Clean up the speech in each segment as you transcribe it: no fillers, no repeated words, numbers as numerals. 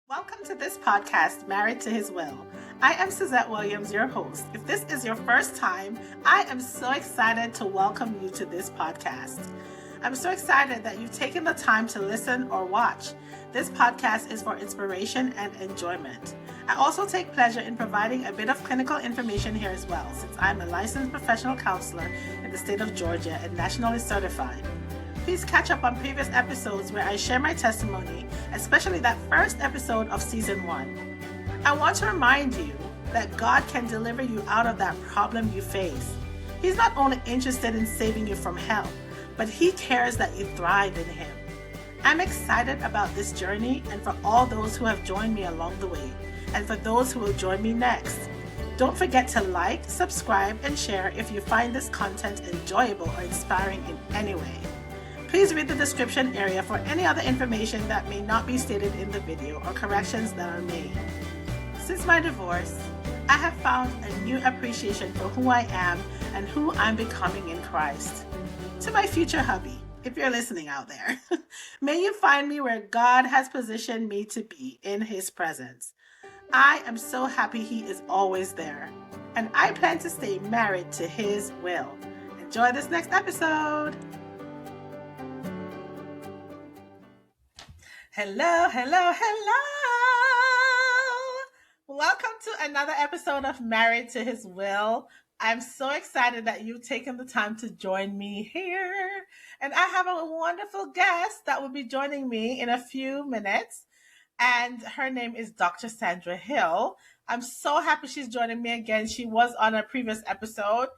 Welcome to this podcast, Married to His Will. I am Suzette Williams, your host. If this is your first time, I am so excited to welcome you to this podcast. I'm so excited that you've taken the time to listen or watch. This podcast is for inspiration and enjoyment. I also take pleasure in providing a bit of clinical information here as well, since I'm a licensed professional counselor in the state of Georgia and nationally certified. Please catch up on previous episodes where I share my testimony, especially that first episode of season 1. I want to remind you that God can deliver you out of that problem you face. He's not only interested in saving you from hell, but He cares that you thrive in Him. I'm excited about this journey and for all those who have joined me along the way, and for those who will join me next. Don't forget to like, subscribe, and share if you find this content enjoyable or inspiring in any way. Please read the description area for any other information that may not be stated in the video or corrections that are made. Since my divorce, I have found a new appreciation for who I am and who I'm becoming in Christ. To my future hubby, if you're listening out there, may you find me where God has positioned me to be in His presence. I am so happy He is always there, and I plan to stay married to His will. Enjoy this next episode. Hello. Welcome to another episode of Married to His Will. I'm so excited that you've taken the time to join me here. And I have a wonderful guest that will be joining me in a few minutes. And her name is Dr. Sandra Hill. I'm so happy she's joining me again. She was on a previous episode,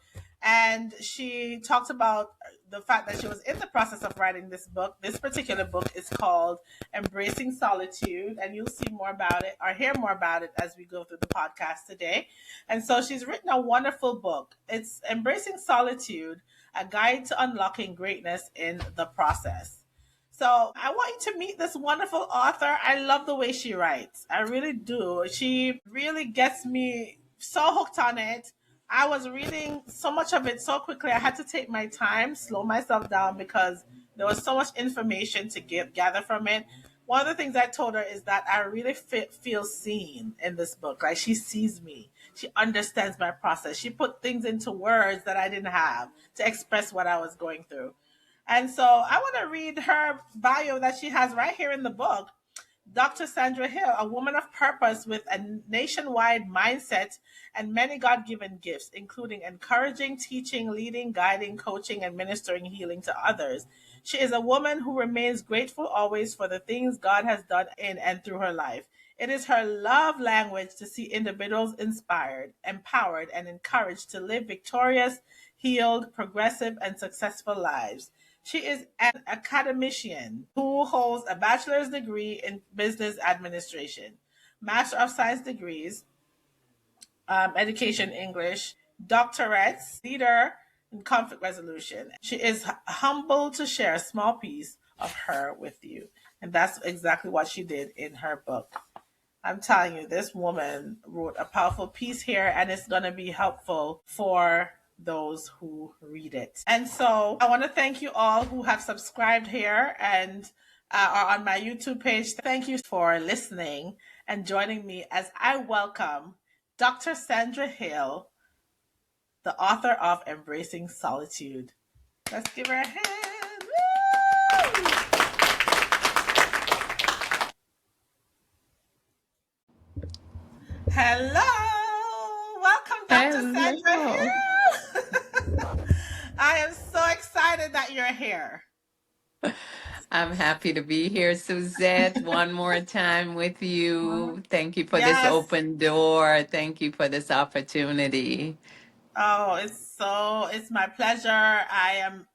and she talked about the fact that she was in the process of writing this book. This particular book is called Embracing Solitude, and you'll see more about it or hear more about it as we go through the podcast today. And so she's written a wonderful book. It's Embracing Solitude, a guide to unlocking greatness in the process. So I want you to meet this wonderful author. I love the way she writes. I really do. She really gets me so hooked on it. I was reading so much of it so quickly. I had to take my time, slow myself down, because there was so much information to gather from it. One of the things I told her is that I really feel seen in this book. Like, she sees me. She understands my process. She put things into words that I didn't have to express what I was going through. And so I want to read her bio that she has right here in the book. Dr. Sandra Hill, a woman of purpose with a nationwide mindset and many God-given gifts, including encouraging, teaching, leading, guiding, coaching, and ministering healing to others. She is a woman who remains grateful always for the things God has done in and through her life. It is her love language to see individuals inspired, empowered, and encouraged to live victorious, healed, progressive, and successful lives. She is an academician who holds a bachelor's degree in business administration, Master of Science degrees, education English, doctorates, leader in conflict resolution. She is humble to share a small piece of her with you. And that's exactly what she did in her book. I'm telling you, this woman wrote a powerful piece here, and it's going to be helpful for those who read it. And so I want to thank you all who have subscribed here and are on my YouTube page. Thank you for listening and joining me as I welcome Dr. Sandra Hill, the author of Embracing Solitude. Let's give her a hand. Woo! Hello. Welcome, Dr. Sandra Hill. I am so excited that you're here. I'm happy to be here, Suzette, one more time with you. Thank you for this open door. Thank you for this opportunity. Oh, it's my pleasure. I'm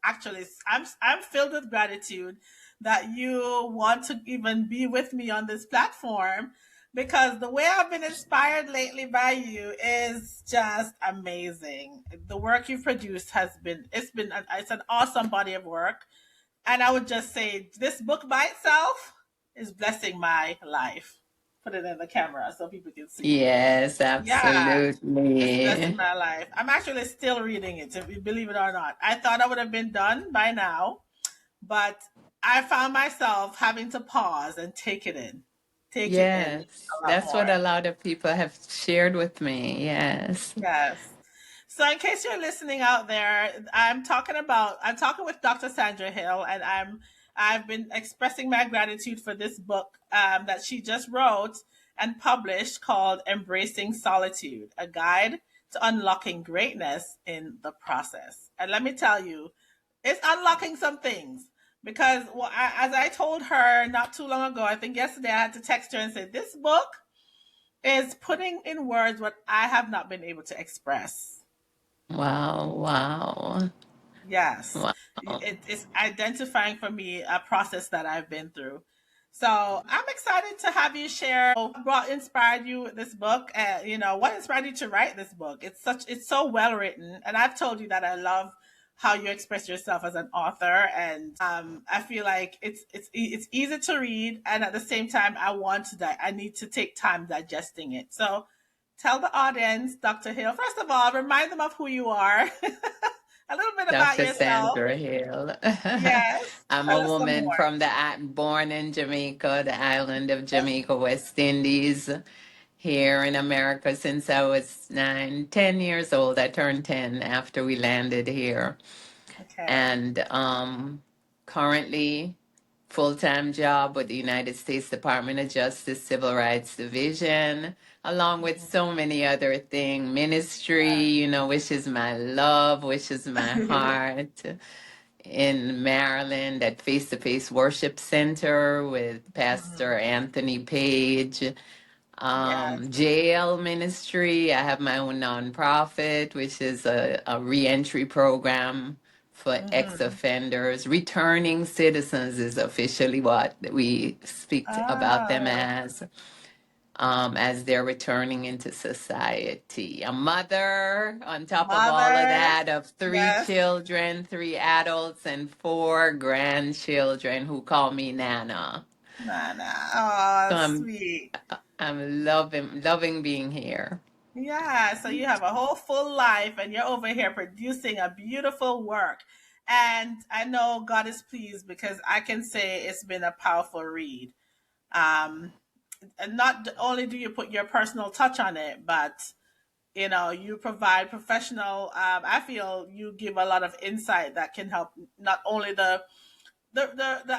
filled with gratitude that you want to even be with me on this platform, because the way I've been inspired lately by you is just amazing. The work you've produced it's an awesome body of work. And I would just say this book by itself is blessing my life. Put it in the camera so people can see. Yes, absolutely. It's blessing my life. I'm actually still reading it, if you believe it or not. I thought I would have been done by now, but I found myself having to pause and take it in. take it in Yes, a lot that's what more. a lot of people have shared with me. Yes. Yes. So in case you're listening out there, I'm talking with Dr. Sandra Hill, and I've been expressing my gratitude for this book that she just wrote and published called Embracing Solitude, a guide to unlocking greatness in the process. And let me tell you, it's unlocking some things because as I told her not too long ago, I think yesterday I had to text her and say, this book is putting in words what I have not been able to express. Wow, wow, Yes, wow. it's identifying for me a process that I've been through. So I'm excited to have you share what inspired you with this book. What inspired you to write this book. It's so well written, and I've told you that I love how you express yourself as an author, and I feel like it's easy to read, and at the same time, I need to take time digesting it. So tell the audience, Dr. Hill, first of all, remind them of who you are. A little bit about Dr. yourself. Sandra Hill. Yes. I'm Tell a us some woman more. from born in Jamaica, the island of Jamaica, West Indies, here in America since I was 10 years old. I turned 10 after we landed here. Okay. And currently full-time job with the United States Department of Justice Civil Rights Division, along with so many other things. Ministry, which is my love, which is my heart. In Maryland at Face to Face Worship Center with Pastor Mhm. Anthony Page. Yes. Jail ministry. I have my own nonprofit, which is a reentry program for Hmm. ex-offenders. Returning citizens is officially what we speak about them Oh, as they're returning into society. A mother, on top of all of mother. that, of three Yes. children, three adults, and four grandchildren who call me Nana. Nana. So Oh, I'm sweet. I'm loving being here. Yeah. So you have a whole full life and you're over here producing a beautiful work. And I know God is pleased because I can say it's been a powerful read. Um, and not only do you put your personal touch on it, but you provide professional I feel you give a lot of insight that can help not only the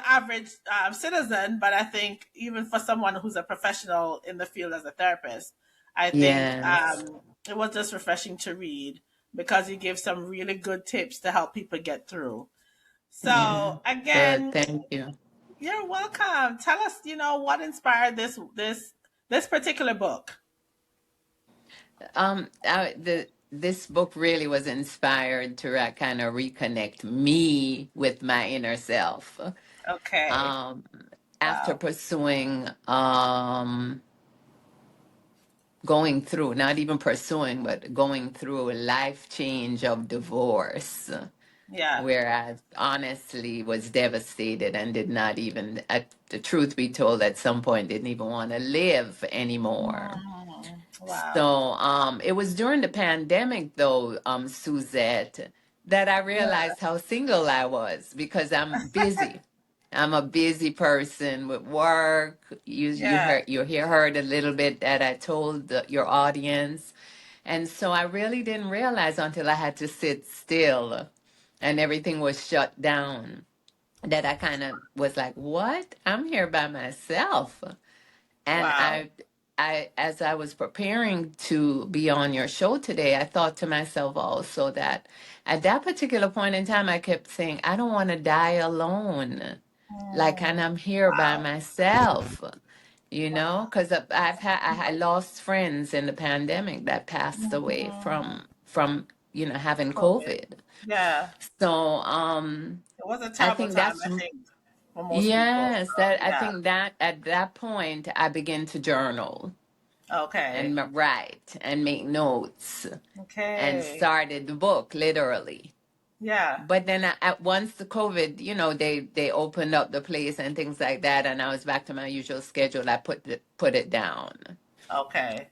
average citizen, but I think even for someone who's a professional in the field as a therapist, I think Yes. it was just refreshing to read because you give some really good tips to help people get through. Yeah. So Good. again, Thank you. you're welcome. Tell us, what inspired this particular book. This book really was inspired to kind of reconnect me with my inner self. Okay. Um, After Wow. pursuing, going through, not even pursuing, but going through a life change of divorce, Yeah. where I honestly was devastated and did not even, at the truth be told, at some point didn't even want to live anymore. Mm, So wow. it was during the pandemic, though, Suzette, that I Yeah. realized how single I was because I'm busy. I'm a busy person with work. Yeah. Heard a little bit that I told your audience, and so I really didn't realize until I had to sit still and everything was shut down that I kind of was like, "What? I'm here by myself." And Wow. as I was preparing to be on your show today, I thought to myself also that at that particular point in time, I kept saying, I don't want to die alone. Like, and Mm, I'm here by wow. myself, Wow. because I lost friends in the pandemic that passed away Mhm. from having COVID. COVID. Yeah. So, It was a I terrible think time, that's I think, for most people. yes, So, that I yeah. think that at that point I began to journal Okay. and write and make notes and Okay. started the book literally. Yeah. But then at once the COVID, they opened up the place and things like that, and I was back to my usual schedule. I put it down. Okay.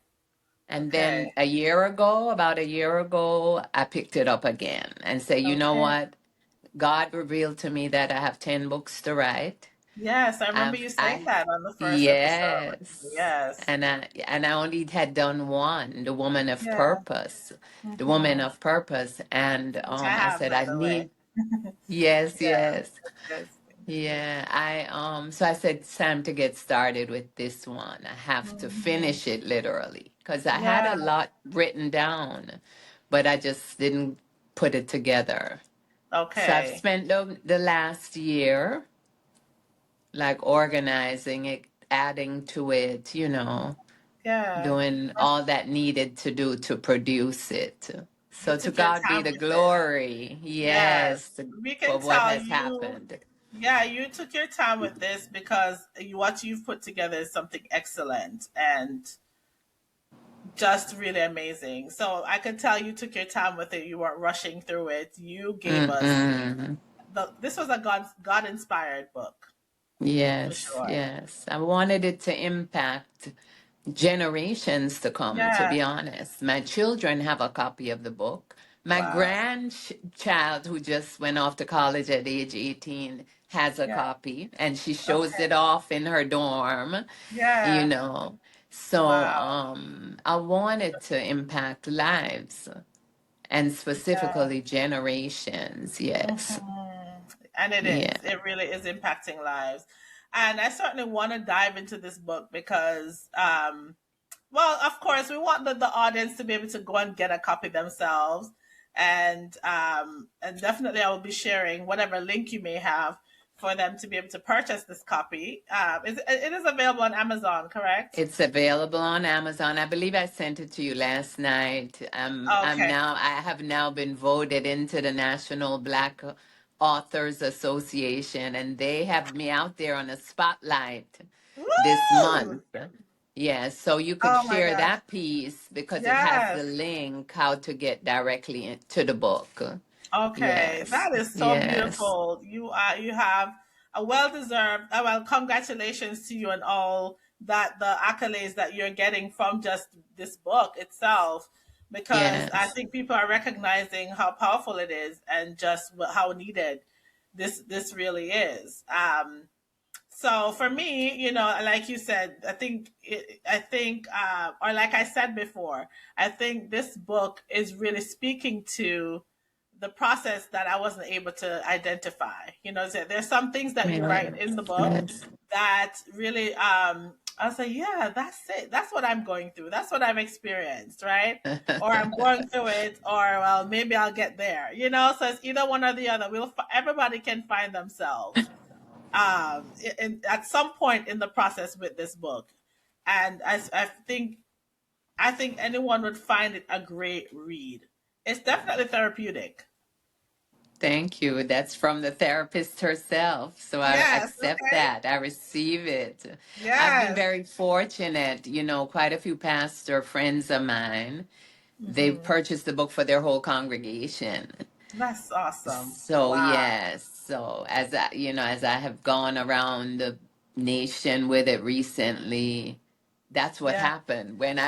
And Okay. then about a year ago, I picked it up again and say, you know Okay. what? God revealed to me that I have 10 books to write. Yes, I remember you saying I that on the first episode. yes, Yes. and I only had done one, the woman of Yeah. purpose, the woman Hmm. of purpose, and Which I I have, said by I the way. need yes, Yeah, yes, that's good. Thank you. yeah. So I said it's time to get started with this one. I have to Hmm. finish it literally because I had Yeah. a lot written down, but I just didn't put it together. So I've Okay. spent the last year like organizing it, adding to it, Yeah. doing all that needed to do to produce it. You So to took your God be time the with it. glory, Yes. yes, We for can what tell has you, happened. yeah, you took your time with this because what you've put together is something excellent and just really amazing. So I can tell you took your time with it. You weren't rushing through it. You gave us Mm-mm. this was a God inspired book for Yes, sure. yes. I wanted it to impact generations to come, to Yeah. be honest. My children have a copy of the book. My Wow. grandchild, who just went off to college at age 18, has a Yeah. copy, and she shows Okay. it off in her dorm, you Yeah. know. So Wow. I wanted to impact lives and Yeah. specifically generations. Yes. Hmm. And it Yeah. is. It really is impacting lives. And I certainly want to dive into this book because well, of course, we want the audience to be able to go and get a copy themselves, and definitely I will be sharing whatever link you may have for them to be able to purchase this copy. It is available on Amazon, correct? It's available on Amazon. I believe I sent it to you last night. Okay. I have now been voted into the National Black Authors Association, and they have me out there on a spotlight this Woo! month. Yes, so you could Oh my share gosh. that piece because it has Yes. the link how to get directly to the book. Okay, Yes, that is so yes, beautiful. You have a well deserved. Well, congratulations to you and all that the accolades that you're getting from just this book itself, because I yes. think people are recognizing how powerful it is and just how needed this really is. So for me, like you said, or like I said before, I think this book is really speaking to the process that I wasn't able to identify. So there's some things that you write in the Yes, book yes. that really, I was like, yeah, that's it. That's what I'm going through. That's what I've experienced, right? Or I'm going through it, or well, maybe I'll get there. So it's either one or the other. Everybody can find themselves at some point in the process with this book, and I think anyone would find it a great read. It's definitely therapeutic. Thank you. That's from the therapist herself. So I Yes. accept Okay. that. I receive it. I've been Yes. very fortunate. Quite a few pastor friends of mine, they've Hmm. purchased the book for their whole congregation. That's awesome. So Wow. yes, so as I have gone around the nation with it recently, that's what Yeah. happened. When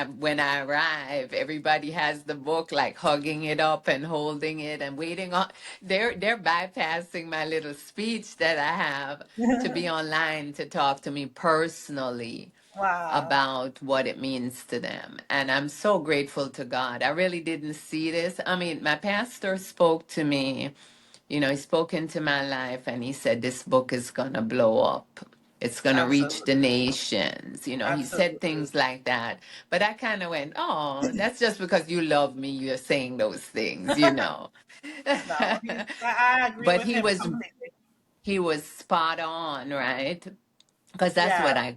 I arrive, everybody has the book like hugging it up and holding it and waiting on. They're bypassing my little speech that I have to be online to talk to me personally Wow. about what it means to them. And I'm so grateful to God. I really didn't see this. I mean, my pastor spoke to me, he spoke into my life and he said, this book is going to blow up. It's going to reach the Absolutely. nations. He said Absolutely. things like that. But I kind of went, oh, that's just because you love me. You're saying those things. No, I agree But with him completely. he was spot on, right? Because that's Yeah.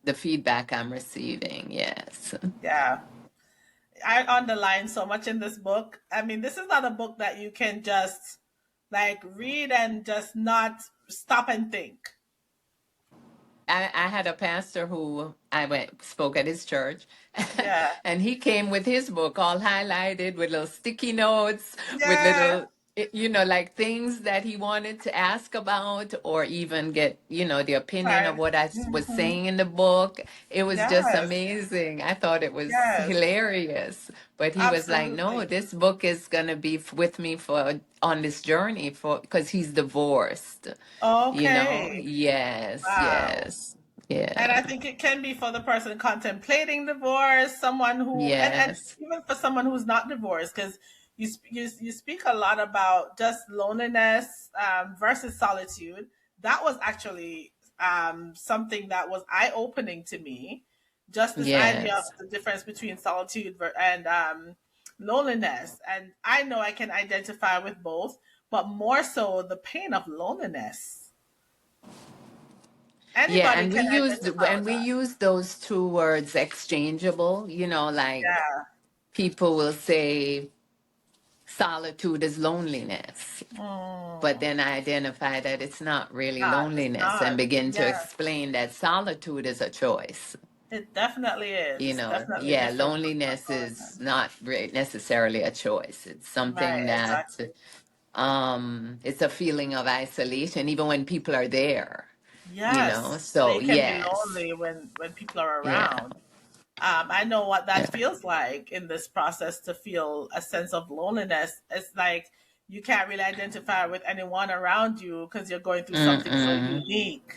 the feedback I'm receiving. Yes. Yeah. I underline so much in this book. I mean, this is not a book that you can just like read and just not stop and think. I had a pastor who I spoke at his church, Yeah. and he came with his book all highlighted with little sticky notes, with Yeah. little. like things that he wanted to ask about or even get, the opinion of Right. what I was Hmm. saying in the book. It was just Yes. amazing. I thought it was Yes. hilarious. But he was like, no, Absolutely. this book is going to be with me for on this journey for because he's divorced, Okay. Yes, Wow. yes. And Yeah. I think it can be for the person contemplating divorce, someone who, and Yes. even for someone who's not divorced, because you speak a lot about just loneliness versus solitude. That was actually something that was eye opening to me. Just this idea of Yes. the difference between solitude and loneliness, and I know I can identify with both, but more so the pain of loneliness. Yeah, Anybody and we can used identify with and we that. use those two words exchangeable, like Yeah. people will say solitude is loneliness, but Mm. then I identify that it's not really Not. It's loneliness and not. begin to Yeah. explain that solitude is a choice. It definitely is. Definitely Yeah, different loneliness from is not necessarily a choice. It's right. something that Exactly. it's a feeling of isolation even when people are there, Yes. so They can be yes. lonely when people are Yeah. around. I know what that Yeah. feels like in this process to feel a sense of loneliness. It's like you can't really identify with anyone around you because you're going through something so Mm-mm. unique.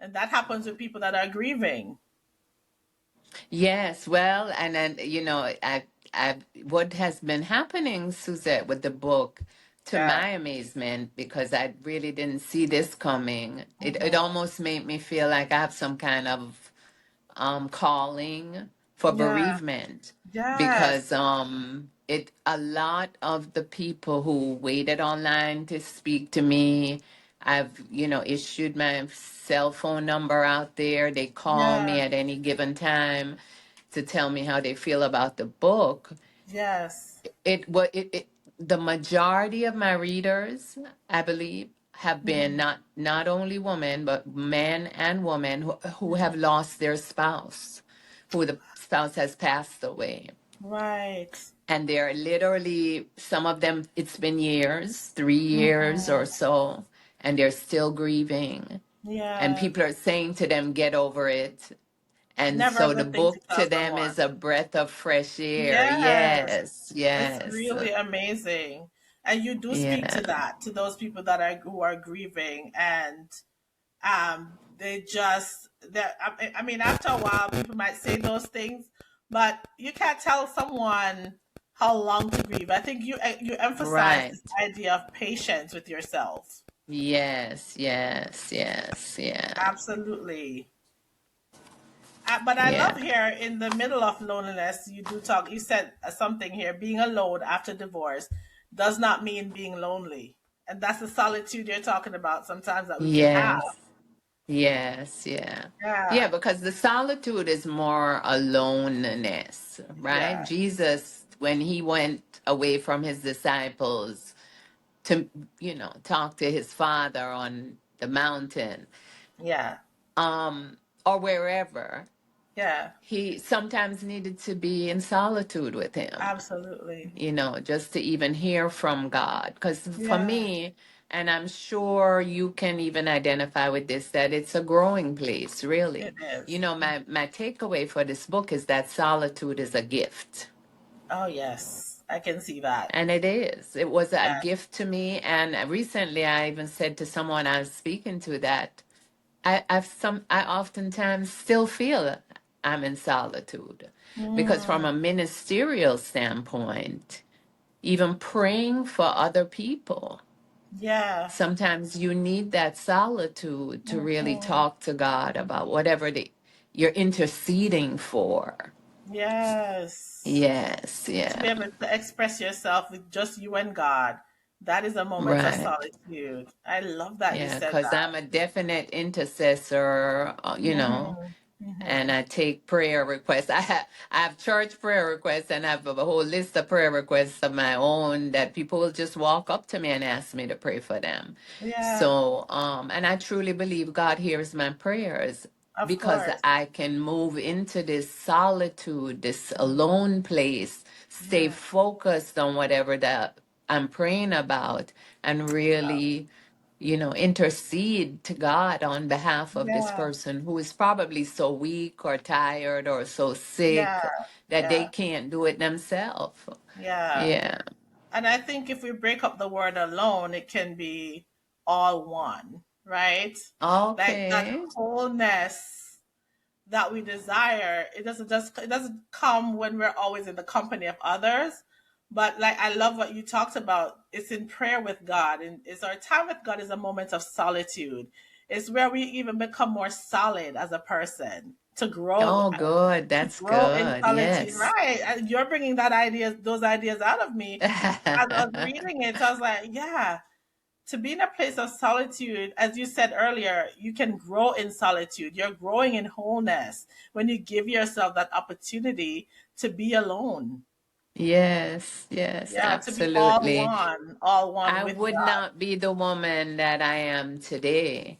And that happens with people that are grieving. Yes, well, and then I what has been happening, Suzette, with the book, to Yeah. my amazement, because I really didn't see this coming. It Hmm. almost made me feel like I have some kind of calling for Yeah. bereavement, Yes. because it a lot of the people who waited online to speak to me, I've issued my cell phone number out there. They call me Yeah. at any given time to tell me how they feel about the book. Yes. It the majority of my readers, I believe, have been Mhm. not only women but men and women who have Mhm. lost their spouse, who the spouse has passed away. Right. And they're literally, some of them, it's been years, 3 years or Mhm. so, and they're still grieving. And Yeah. people are saying to them, get over it. And Never a so the good thing to book tell to them someone. is a breath of fresh air. Yes. Yes, It's yes, really amazing. And you do speak yeah, to that, to those people that are who are grieving and they just that I mean after a while people might say those things, but you can't tell someone how long to grieve. I think you emphasize right. this idea of patience with yourself. Yes, yes, yes, yeah, Absolutely. But I yeah, love here in the middle of loneliness, you do talk, you said something here, being alone after divorce does not mean being lonely. And that's the solitude you're talking about sometimes that we can have. yes, yes, yeah. Yeah, Yeah. because the solitude is more aloneness, right? Yeah. Jesus, when he went away from his disciples to, talk to his father on the mountain, Yeah. or wherever, Yeah. he sometimes needed to be in solitude with him, Absolutely. just to even hear from God. Because for Yeah. me, and I'm sure you can even identify with this, that it's a growing place, really. It is. My takeaway for this book is that solitude is a gift. Oh yes. I can see that. And it is. It was a Yeah. gift to me. And recently I even said to someone I was speaking to that I oftentimes still feel I'm in solitude, because from Mm, a ministerial standpoint, even praying for other people, yeah. sometimes you need that solitude to really Hmm. talk to God about whatever you're interceding for. Yes. Yes, To be yeah. able to express yourself with just you and God. That is a moment of Right. solitude. I love that you Yeah, said because that. I'm a definite intercessor, Hmm. and Hmm. I take prayer requests. I have church prayer requests, and I have a whole list of prayer requests of my own that people will just walk up to me and ask me to pray for them. Yeah, So, and I truly believe God hears my prayers, of because course. I can move into this solitude, this alone place, stay Yeah. focused on whatever that I'm praying about, and really, intercede to God on behalf of this Yeah. person who is probably so weak or tired or so sick Yeah. that they Yeah. can't do it themselves. Yeah. Yeah. And I think if we break up the word alone, it can be all one, right? Like that Okay. wholeness that we desire, it doesn't come when we're always in the company of others. But like I love what you talked about. It's in prayer with God, and it's our time with God is a moment of solitude. It's where we even become more solid as a person Oh, good. to That's grow in good. solitude. Yes. Right? And you're bringing those ideas out of me as I was reading it. So I was like, yeah, to be in a place of solitude, as you said earlier, you can grow in solitude. You're growing in wholeness when you give yourself that opportunity to be alone. Yes, yes, Yeah, to be absolutely. all one I with would God. not be the woman that I am today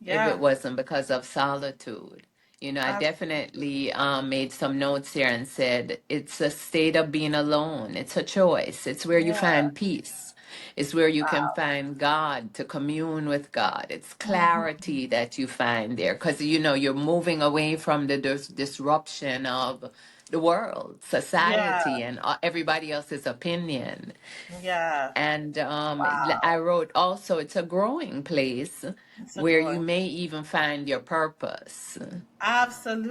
if it Yeah, wasn't because of solitude. I ab- definitely made some notes here and said it's a state of being alone. It's a choice. It's where you yeah, find peace. It's where you can wow. find God, to commune with God. It's Mhm. clarity that you find there because, you're moving away from the disruption of the world, Yeah, society, and everybody else's opinion. yeah, And I wow. wrote also, it's a growing place It's a where you growing. may even find your purpose.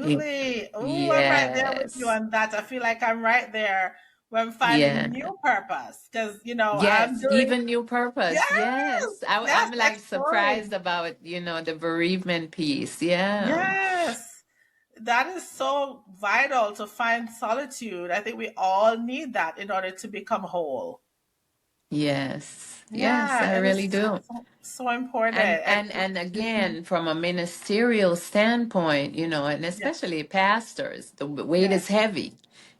Y- Absolutely. Oh, I'm right there with you Yes, on that. I feel like I'm right there when finding yeah, new purpose because, I'm yes, doing, even new yes, purpose. Yes, yes, I'm like surprised exploring. about, the bereavement piece. Yeah, Yes. That is so vital to find solitude. I think we all need that in order to become whole. yes, yes, I Yeah, it really is do. so important. And Mhm. again, from a ministerial standpoint, and Yeah, especially pastors, the weight yeah, is heavy.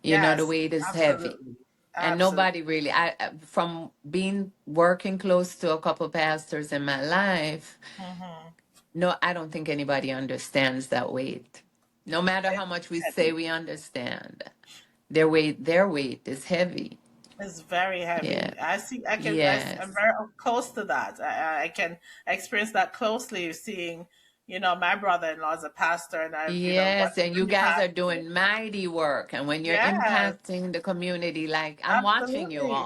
The yes, weight is heavy. absolutely. And Absolutely. nobody really, from being working close to a couple pastors in my life, Hmm. no, I don't think anybody understands that weight. No matter how much we say Heavy. we understand, their weight is heavy. It's very Yeah. heavy. I see. I'm Yes. very close to that. I can experience that closely. Seeing, my brother-in-law is a pastor, and I've, Yes, watched and you him guys are pastor. doing mighty work. And when you're Yes, impacting the community, like I'm watching you absolutely.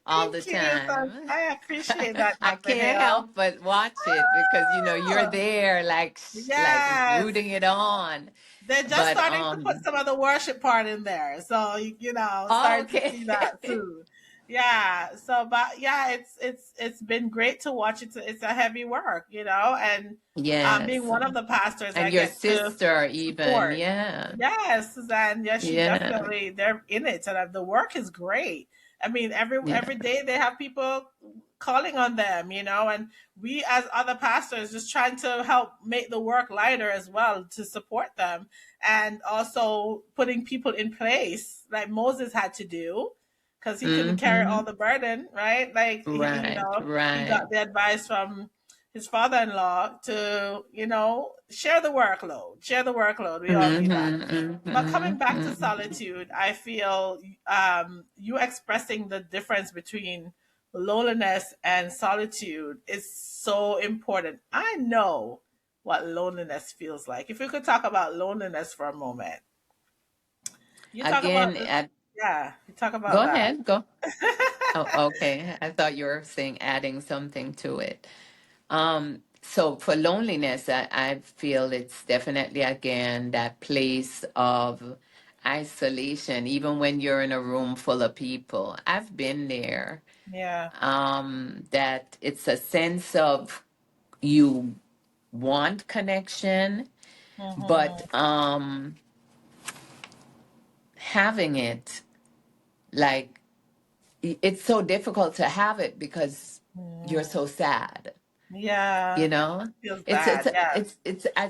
all the Thank you. So time. I appreciate that, I Dr. can't Hill. help but watch it because you're Oh, there like like yes. rooting it on. They're just But starting to put some of the worship part in there. So, starting to okay. see that soon. Yeah. So, but yeah, it's been great to watch. It's a heavy work, and being Yes. one of the pastors, I And your get to sister even, support. yeah. Yes, Suzanne. Yes, Yeah. they're in it, and the work is great. I mean, Yeah. every day they have people calling on them, and we as other pastors just trying to help make the work lighter as well to support them, and also putting people in place like Moses had to do because he couldn't carry Mm-hmm. all the burden, right? Like Right, he got right. the advice from his father-in-law to, share the workload. Share the workload. We all need that. Mm-hmm. But coming Mm-hmm. back to Mm-hmm. solitude, I feel you expressing the difference between loneliness and solitude is so important. I know what loneliness feels like. If we could talk about loneliness for a moment, you talk about Again, yeah, you talk go about that. ahead, go. Oh, okay. I thought you were saying adding something to it. So for loneliness, I feel it's definitely again that place of isolation, even when you're in a room full of people. I've been there. Yeah. That it's a sense of you want connection, but Hmm. having it, like, it's so difficult to have it because you're Hmm. so sad. Yeah. You know, Feels it's bad. Yes.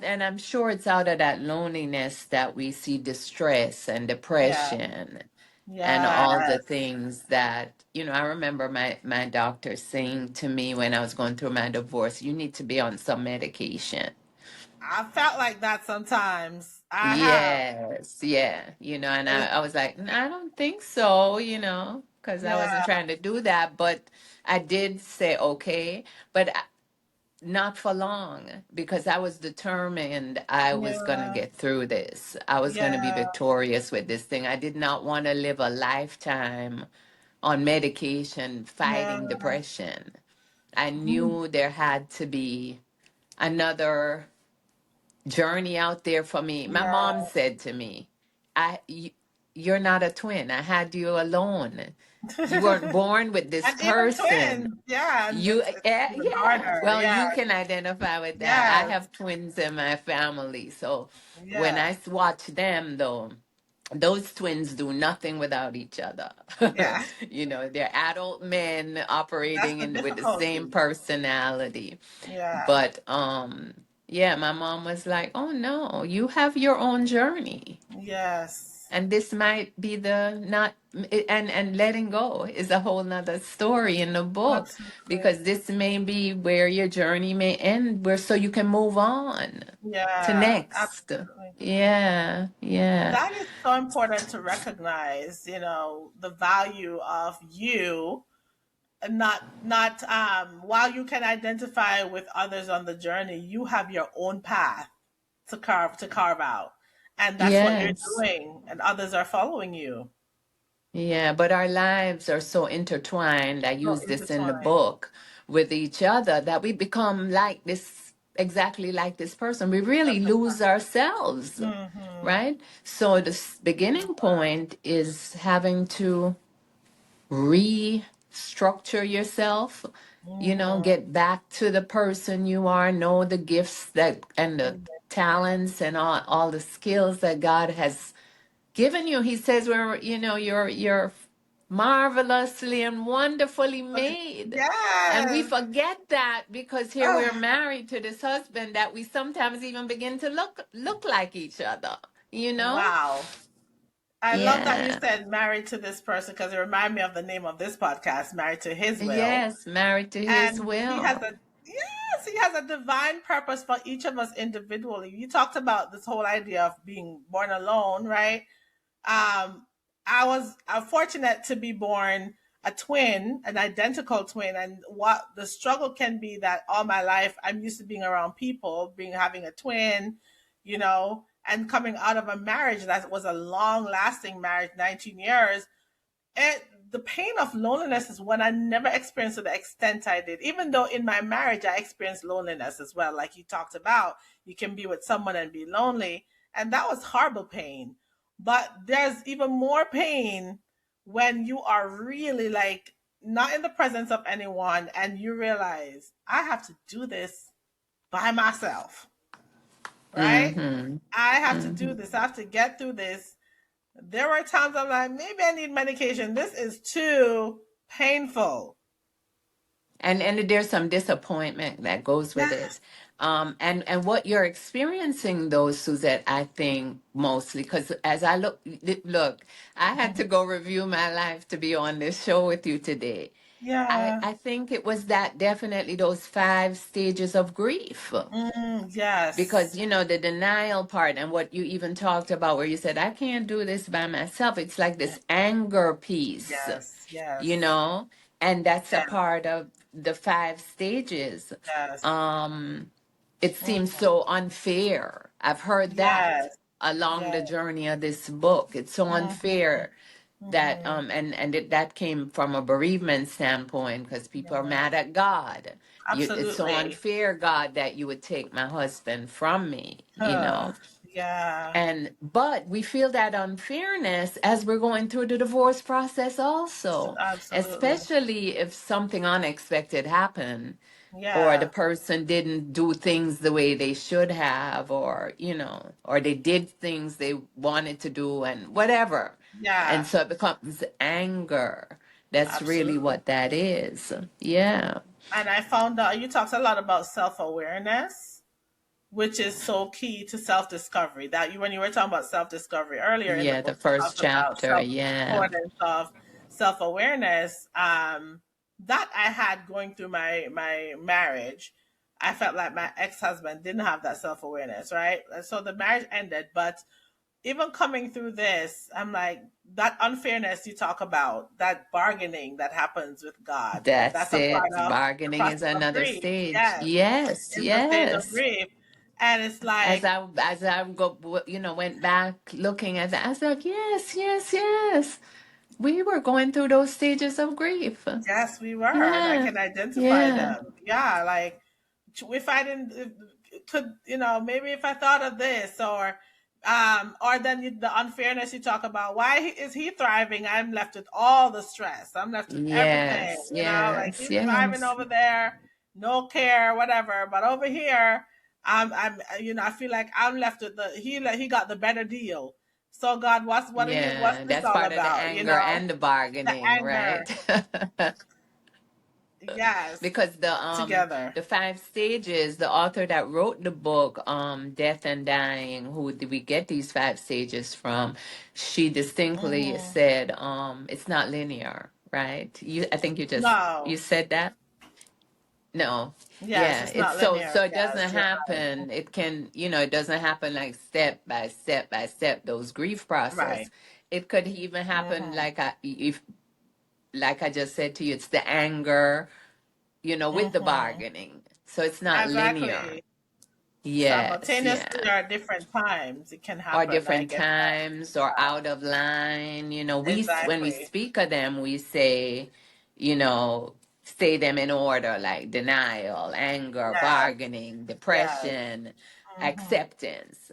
and I'm sure it's out of that loneliness that we see distress and Yeah. depression and all the Yes. things that, I remember my doctor saying to me when I was going through my divorce, you need to be on some medication. I felt like that sometimes. I have. Yes, yeah, and I, It, I was like, "I don't think so. because I Yeah. wasn't trying to do that. But I did say okay, but not for long, because I was determined I was going to Yeah. get through this. I was going to be Yeah. victorious with this thing. I did not want to live a lifetime on medication Yeah. fighting depression. I Mm. knew there had to be another journey out there for me. My mom Yeah. said to me, you're not a twin. I had you alone. You weren't born with this And even person. twins. Yeah. And You, it's even yeah. harder. Well, Yeah. you can identify with that. I Yes. have twins in my family. So when Yeah. I watch them, though, those twins do nothing without each other. Yeah. You know, they're adult men That's operating the with the same difficulty. personality. Yeah. But yeah, my mom was like, "Oh no, you have your own journey." Yes. And this might be the not and letting go is a whole nother story in the book, Absolutely. because this may be where your journey may end, where so you can move on to Yeah. next. Absolutely. Yeah, yeah. That is so important to recognize, the value of you, and not while you can identify with others on the journey, you have your own path to carve out. And that's what you're Yes. doing, and others are following you. Yeah, but our lives are so intertwined. I So use this in the intertwined. book, with each other, that we become like this, exactly like this person. We really That's lose ourselves, mm-hmm. right? So the beginning point is having to restructure yourself, Mm-hmm. get back to the person you are, know the gifts that and the talents and all the skills that God has given you. He says we're, you're marvelously and wonderfully made. And we Yes. forget that, because here we're Oh, married to this husband that we sometimes even begin to look like each other, you know? wow. I love that you Yeah. said married to this person, because it reminded me of the name of this podcast, Married to His Will. Yes, married to his And he has will. a yes, he has a divine purpose for each of us individually. You talked about this whole idea of being born alone, right? I'm fortunate to be born a twin, an identical twin, and what the struggle can be that all my life I'm used to being around people, having a twin, and coming out of a marriage that was a long lasting marriage, 19 years. And the pain of loneliness is one I never experienced to the extent I did. Even though in my marriage I experienced loneliness as well, like you talked about, you can be with someone and be lonely, and that was horrible pain. But there's even more pain when you are really like not in the presence of anyone, and you realize I have to do this by myself, right? Mm-hmm. I have to do Mm-hmm. this. I have to get through this. There were times I'm like, maybe I need medication. This is too painful. And there's some disappointment that goes with Yes. it. And what you're experiencing, though, Suzette, I think mostly because as I look, I had to go review my life to be on this show with you today. I Yeah. I think it was that, definitely those 5 stages of grief, because Yes. the denial part, and what you even talked about, where you said I can't do this by myself. It's like this anger piece, Yes. you Yes. know, and that's a Yes. part of the 5 stages. Yes. Um, it seems Mhm. so unfair. I've heard that Yes. along Yes. the journey of this book. It's so Mhm. unfair that Mhm. that came from a bereavement standpoint, because people are Yeah. mad at God. It's so Absolutely. unfair, God, that you would take my husband from me. Yeah. And but we feel that unfairness as we're going through the divorce process also, Absolutely. especially if something unexpected happened, or the Yeah. person didn't do things the way they should have, or or they did things they wanted to do, and whatever. And Yeah. so it becomes anger. That's really Absolutely. what that is. Yeah. And I found out you talked a lot about self awareness, which is so key to self discovery. That when you were talking about self discovery earlier in the Yeah, book, the you first talked about chapter. Yeah. importance of self awareness. That I had going through my marriage. I felt like my ex husband didn't have that self awareness, right? And so the marriage ended, but even coming through this, I'm like, that unfairness you talk about, that bargaining that happens with God, That's that's a part it. of the Bargaining is process of another grief. stage. Yes, Yes, it's a stage of yes. grief. And it's like, As I went back looking at that, I was like, yes, yes, yes. We were going through those stages of grief. yes, we were, and I Yeah, can identify yeah, them. Yeah, like if I didn't could maybe if I thought of this or then the unfairness you talk about. Why is he thriving? I'm left with all the stress. I'm left with everything. yes, Like yes, he's thriving yes, over there, no care, whatever. But over here, I feel like I'm left with he got the better deal. So God, what's yeah. this That's all part of the about? anger and the The bargaining, anger, right? yes, Because together. the five stages, the author that wrote the book, Death and Dying, who did we get these five stages from? She distinctly Hmm. said, it's not linear, right? I think you No, said that. No. yes, Yeah, it's it's not so linear. it Yes, doesn't you're right. happen. It can, it doesn't happen like step by step by step, those grief process. Right. It could even happen Mm-hmm. like I just said to you, it's the anger, with the Mm-hmm. bargaining. So it's not linear. Exactly. Yes, Simultaneously yeah. or at different times, it can Or happen. I different get that. times or out of line. When we Exactly. speak of them, we you know, say them in order like denial, anger, Yes. bargaining, Yes. depression, Mm-hmm. acceptance.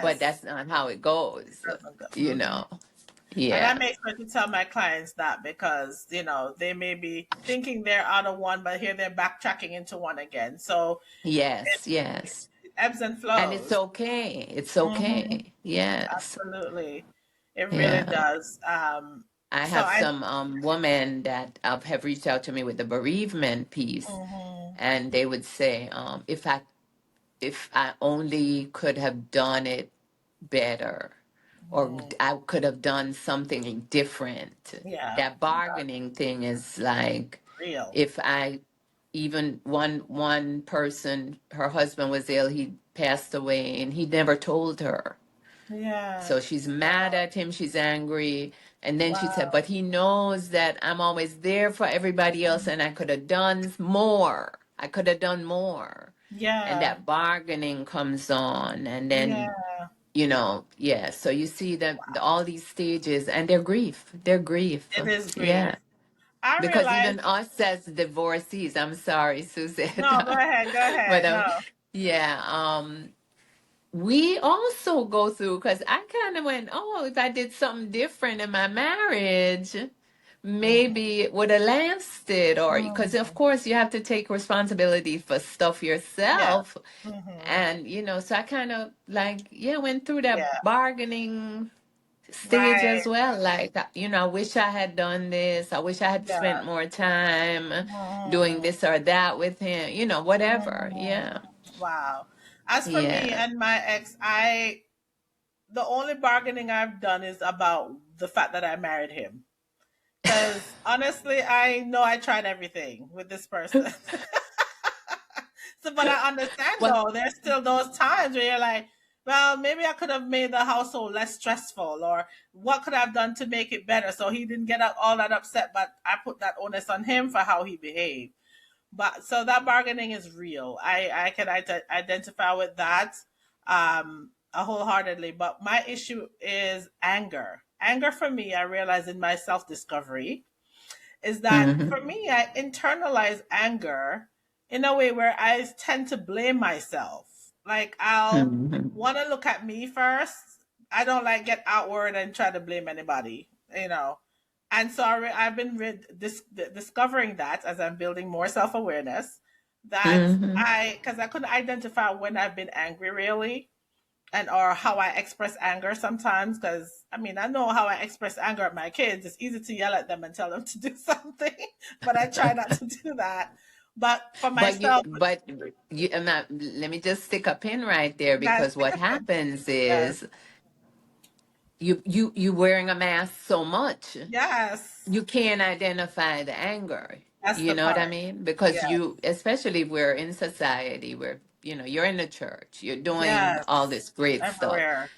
But Yes. that's not how it goes, Doesn't go. you Mm-hmm. know. And I Yeah. make sure to tell my clients that because they may be thinking they're out of one, but here they're backtracking into one again. So it, Yes, yes. it ebbs and And it's flows. okay. It's Mm-hmm. okay. Yes. Absolutely, it really Yeah. does. I So have I. some women that have reached out to me with the bereavement piece, Mm-hmm. and they would say, if I only could have done it better, or Mm-hmm. I could have done something different. Yeah, That bargaining thing is like, real. if I even one person, her husband was ill, he passed away, and he never told her. Yeah. So she's mad at him, she's angry. And then she said, Wow. but he knows that I'm always there for everybody else and I could have done more. I could have done more. And Yeah. that bargaining comes on. And Yeah. then, yeah. So you see that all these stages and their grief, their grief. It is Yeah. grief. I Because realize. even us as divorcees, I'm sorry, Suzette. No, go ahead. Go but ahead. No. yeah, we also go through, because I kind of went, oh, if I did something different in my marriage, Mm-hmm. maybe it would have lasted. Or because, of Mm-hmm. course, you have to take responsibility for stuff Yes. yourself. Mm-hmm. And, so I kind of like, yeah, went through that Yeah. bargaining stage Right. as well. Like, I wish I had done this. I wish I had Yeah. spent more time doing Mm-hmm. this or that with him, whatever. Yeah. Mm-hmm. Wow. As for me Yeah. and my ex, the only bargaining I've done is about the fact that I married him. Because honestly, I know I tried everything with this person. So, but I understand Well, though, there's still those times where you're like, well, maybe I could have made the household less stressful, or what could I have done to make it better so he didn't get all that upset, but I put that onus on him for how he behaved. But so that bargaining is real. I can identify with that wholeheartedly. But my issue is anger. Anger for me, I realize in my self discovery, is that mhm. for me, I internalize anger in a way where I tend to blame myself. Like I'll Mhm. want to look at me first. I don't like get outward and try to blame anybody, you know. And so I've been discovering that as I'm building more self awareness, that Mhm. because I couldn't identify when I've been angry really, and or how I express anger sometimes. Because I mean, I know how I express anger at my kids. It's easy to yell at them and tell them to do something, but I try not to do that. But for But you, myself, but you, I'm not, let me just stick a pin right there, guys, because pick what a pen. happens Yes, is you wearing a mask so much, yes, you can't identify the anger. that's You the know what I part. mean? Because Yes, especially if we're in society where, you're in the church, you're doing yes, all this great stuff. everywhere.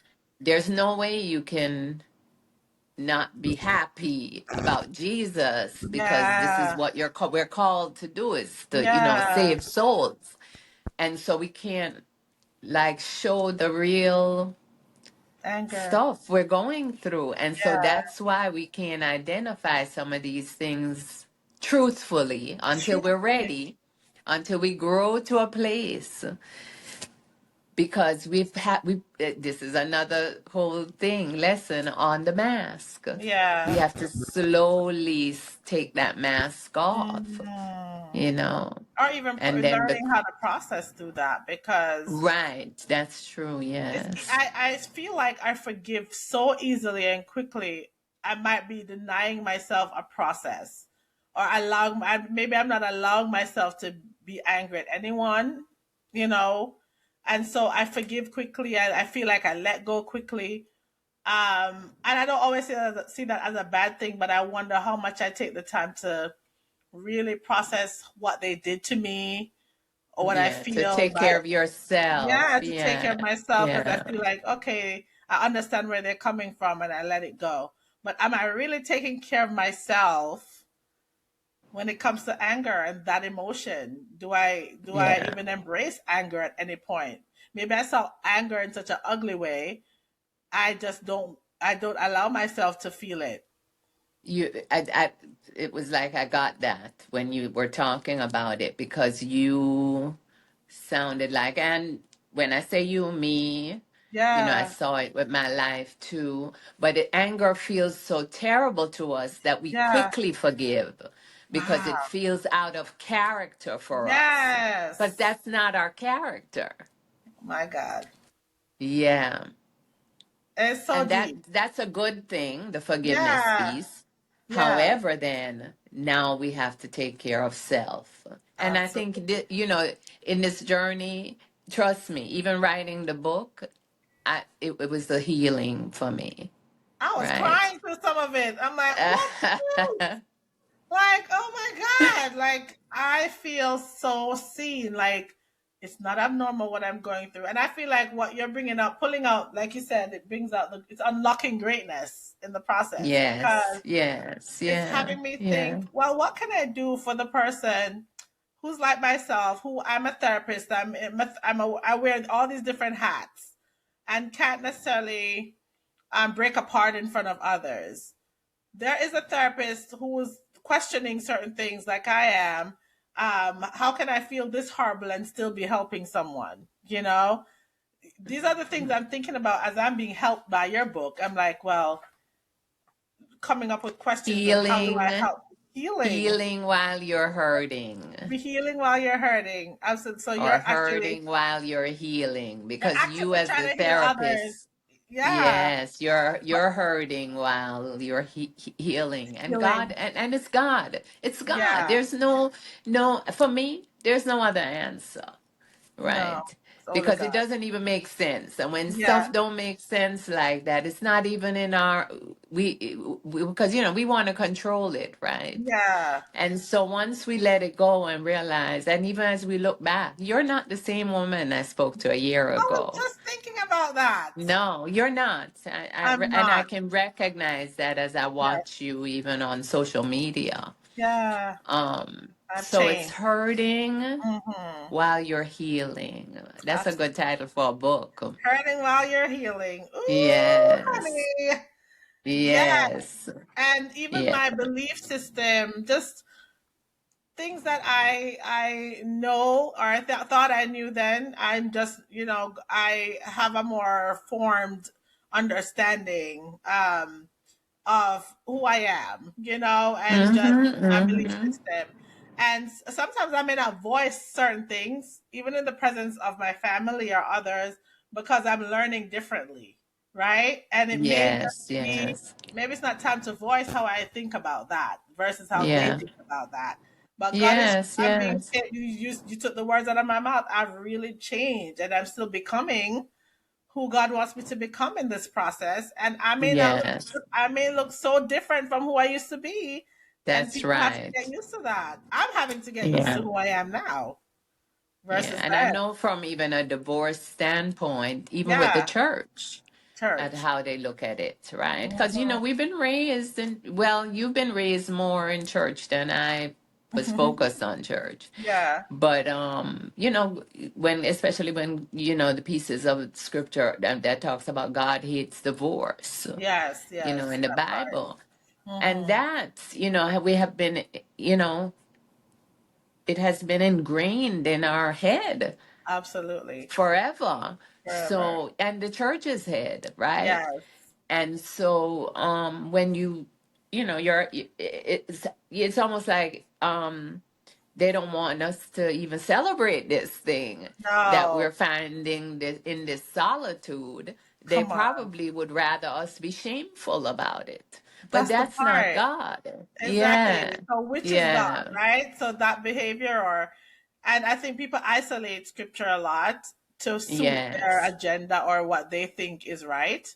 there's no way you can not be happy about Jesus, because this is Yeah. what we're called to do, is to, Yeah. save souls. And so we can't like show the real Anger. stuff we're going through. And so Yeah. that's why we can't identify some of these things truthfully until we're Truthfully. ready, until we grow to a place, because this is another whole thing, lesson on the mask. We Yeah. have to slowly take that mask off, Mm. you know, Or even and then learning how to process through that, because right, that's true, it's, yes. I feel like I forgive so easily and quickly. I might be denying myself a process, or maybe I'm not allowing myself to be angry at anyone, you know, and so I forgive quickly. I feel like I let go quickly. And I don't always see that as a bad thing, but I wonder how much I take the time to really process what they did to me, or what I Yeah, to feel take care of yourself. yeah, to take care Yeah, of myself, because I yeah. feel like, okay, I understand where they're coming from and I let it go. But am I really taking care of myself when it comes to anger and that emotion? Do I Yeah. even embrace anger at any point? Maybe I saw anger in such an ugly way. I don't allow myself to feel it. It was like I got that when you were talking about it, because you sounded like, and when I say you, me, I Yeah, saw it with my life too. But anger feels so terrible to us that we yeah. quickly forgive, because it Wow. feels out of character for us. Because Yes. that's not our character. My God. Yeah. It's so And deep. that's a good thing, the forgiveness Yeah. piece. Yeah. However, then now we have to take care of self. And I think Absolutely. in this journey, trust me, even writing the book, it was the healing for me, I was right? crying through some of it. I'm like, what the truth? Like, oh my God. Like, I feel so seen. Like, it's not abnormal what I'm going through. And I feel like what you're bringing up, pulling out, like you said, it brings out it's unlocking greatness in the process, Yes, because yes, it's yeah, having me yeah. think, well, what can I do for the person who's like myself, who I'm a therapist, I wear all these different hats and can't necessarily break apart in front of others. There is a therapist who is questioning certain things like I am. How can I feel this horrible and still be helping someone? These are the things I'm thinking about as I'm being helped by your book. I'm like, well, coming up with questions of how do I Healing, help healing, healing while you're hurting, be healing while you're hurting. So or you're actually hurting while you're healing, you're because you actively as the trying to heal others. therapist, Yeah, yes, you're hurting while you're healing. And God, healing. and it's God. Yeah, There's no, for me, there's no other answer, no, right? it's only Because God. it doesn't even make sense. And when Yeah, stuff don't make sense like that, it's not even in our, because we want to control it, right? yeah. And so once we let it go and realize, and even as we look back, you're not the same woman I spoke to a year I was ago. just thinking about that. No, you're not. I'm And I not. can recognize that as I Yeah, watch you even on social media. yeah. I've So it's changed. hurting Hmm. while you're healing. That's a good Absolutely. title for a book. Hurting while you're healing. Ooh, Yes. honey. Yeah. Yes. And even Yeah. my belief system, just things that I know, or thought I knew then. I'm just, I have a more formed understanding of who I am, and just Mm-hmm. my belief Mm-hmm. system. And sometimes I may not voice certain things, even in the presence of my family or others, because I'm learning differently, right? And it may Yes. just be, Yes. maybe it's not time to voice how I think about that versus how they Yeah. think about that. But God is, Yes. I'm being, Yes. you took the words out of my mouth. I've really changed, and I'm still becoming who God wants me to become in this process. And Yes. I may look so different from who I used to be. And That's people have to get right. used to that. I'm having to get used to Yeah. who I am now Yeah. versus And I then. know from even a divorce standpoint, even with the Yeah. church, at Church. how they look at it, right? Because, you know, Mhm. we've been raised in, well, you've been raised more in church than I was focused on church. Yeah. But, you know, when, especially when, you know, the pieces of scripture that talks about God hates divorce, Yes. you know, Yes. in the That part. Bible. And Hmm. that's, you know, we have been, you know, it has been ingrained in our head Absolutely. forever. Forever. So, and the church's head, right? Yes. And so, when you know, it's almost like, they don't want us to even celebrate this thing that No. we're finding this, in this solitude. They Come on. probably would rather us be shameful about it. But That's the that's not part. God. Exactly. Yeah. So which is God, Yeah. right? So that behavior and I think people isolate scripture a lot to suit their Yes. agenda or what they think is right.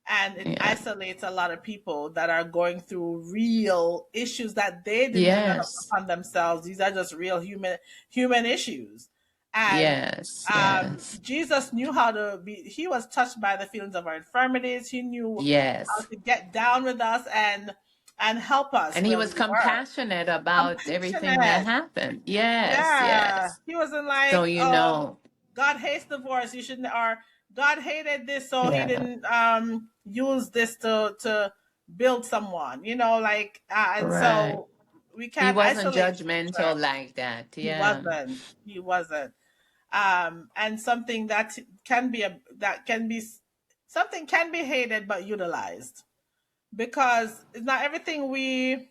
And it Yeah. isolates a lot of people that are going through real issues that they didn't develop Yes. upon themselves. These are just real human issues. And Yes. Yes. Jesus knew how to be. He was touched by the feelings of our infirmities. He knew how Yes. to get down with us and help us And he where was we were. compassionate about everything that Compassionate. happened. Yes. Yeah. Yes. He wasn't So, like, you oh, know, God hates divorce. You shouldn't, or God hated this, so he yeah. didn't use this to build someone, like, and Right. so we He can't wasn't isolate judgmental scripture. like that. He Yeah. wasn't. He wasn't. And something that can be something can be hated but utilized because it's not everything we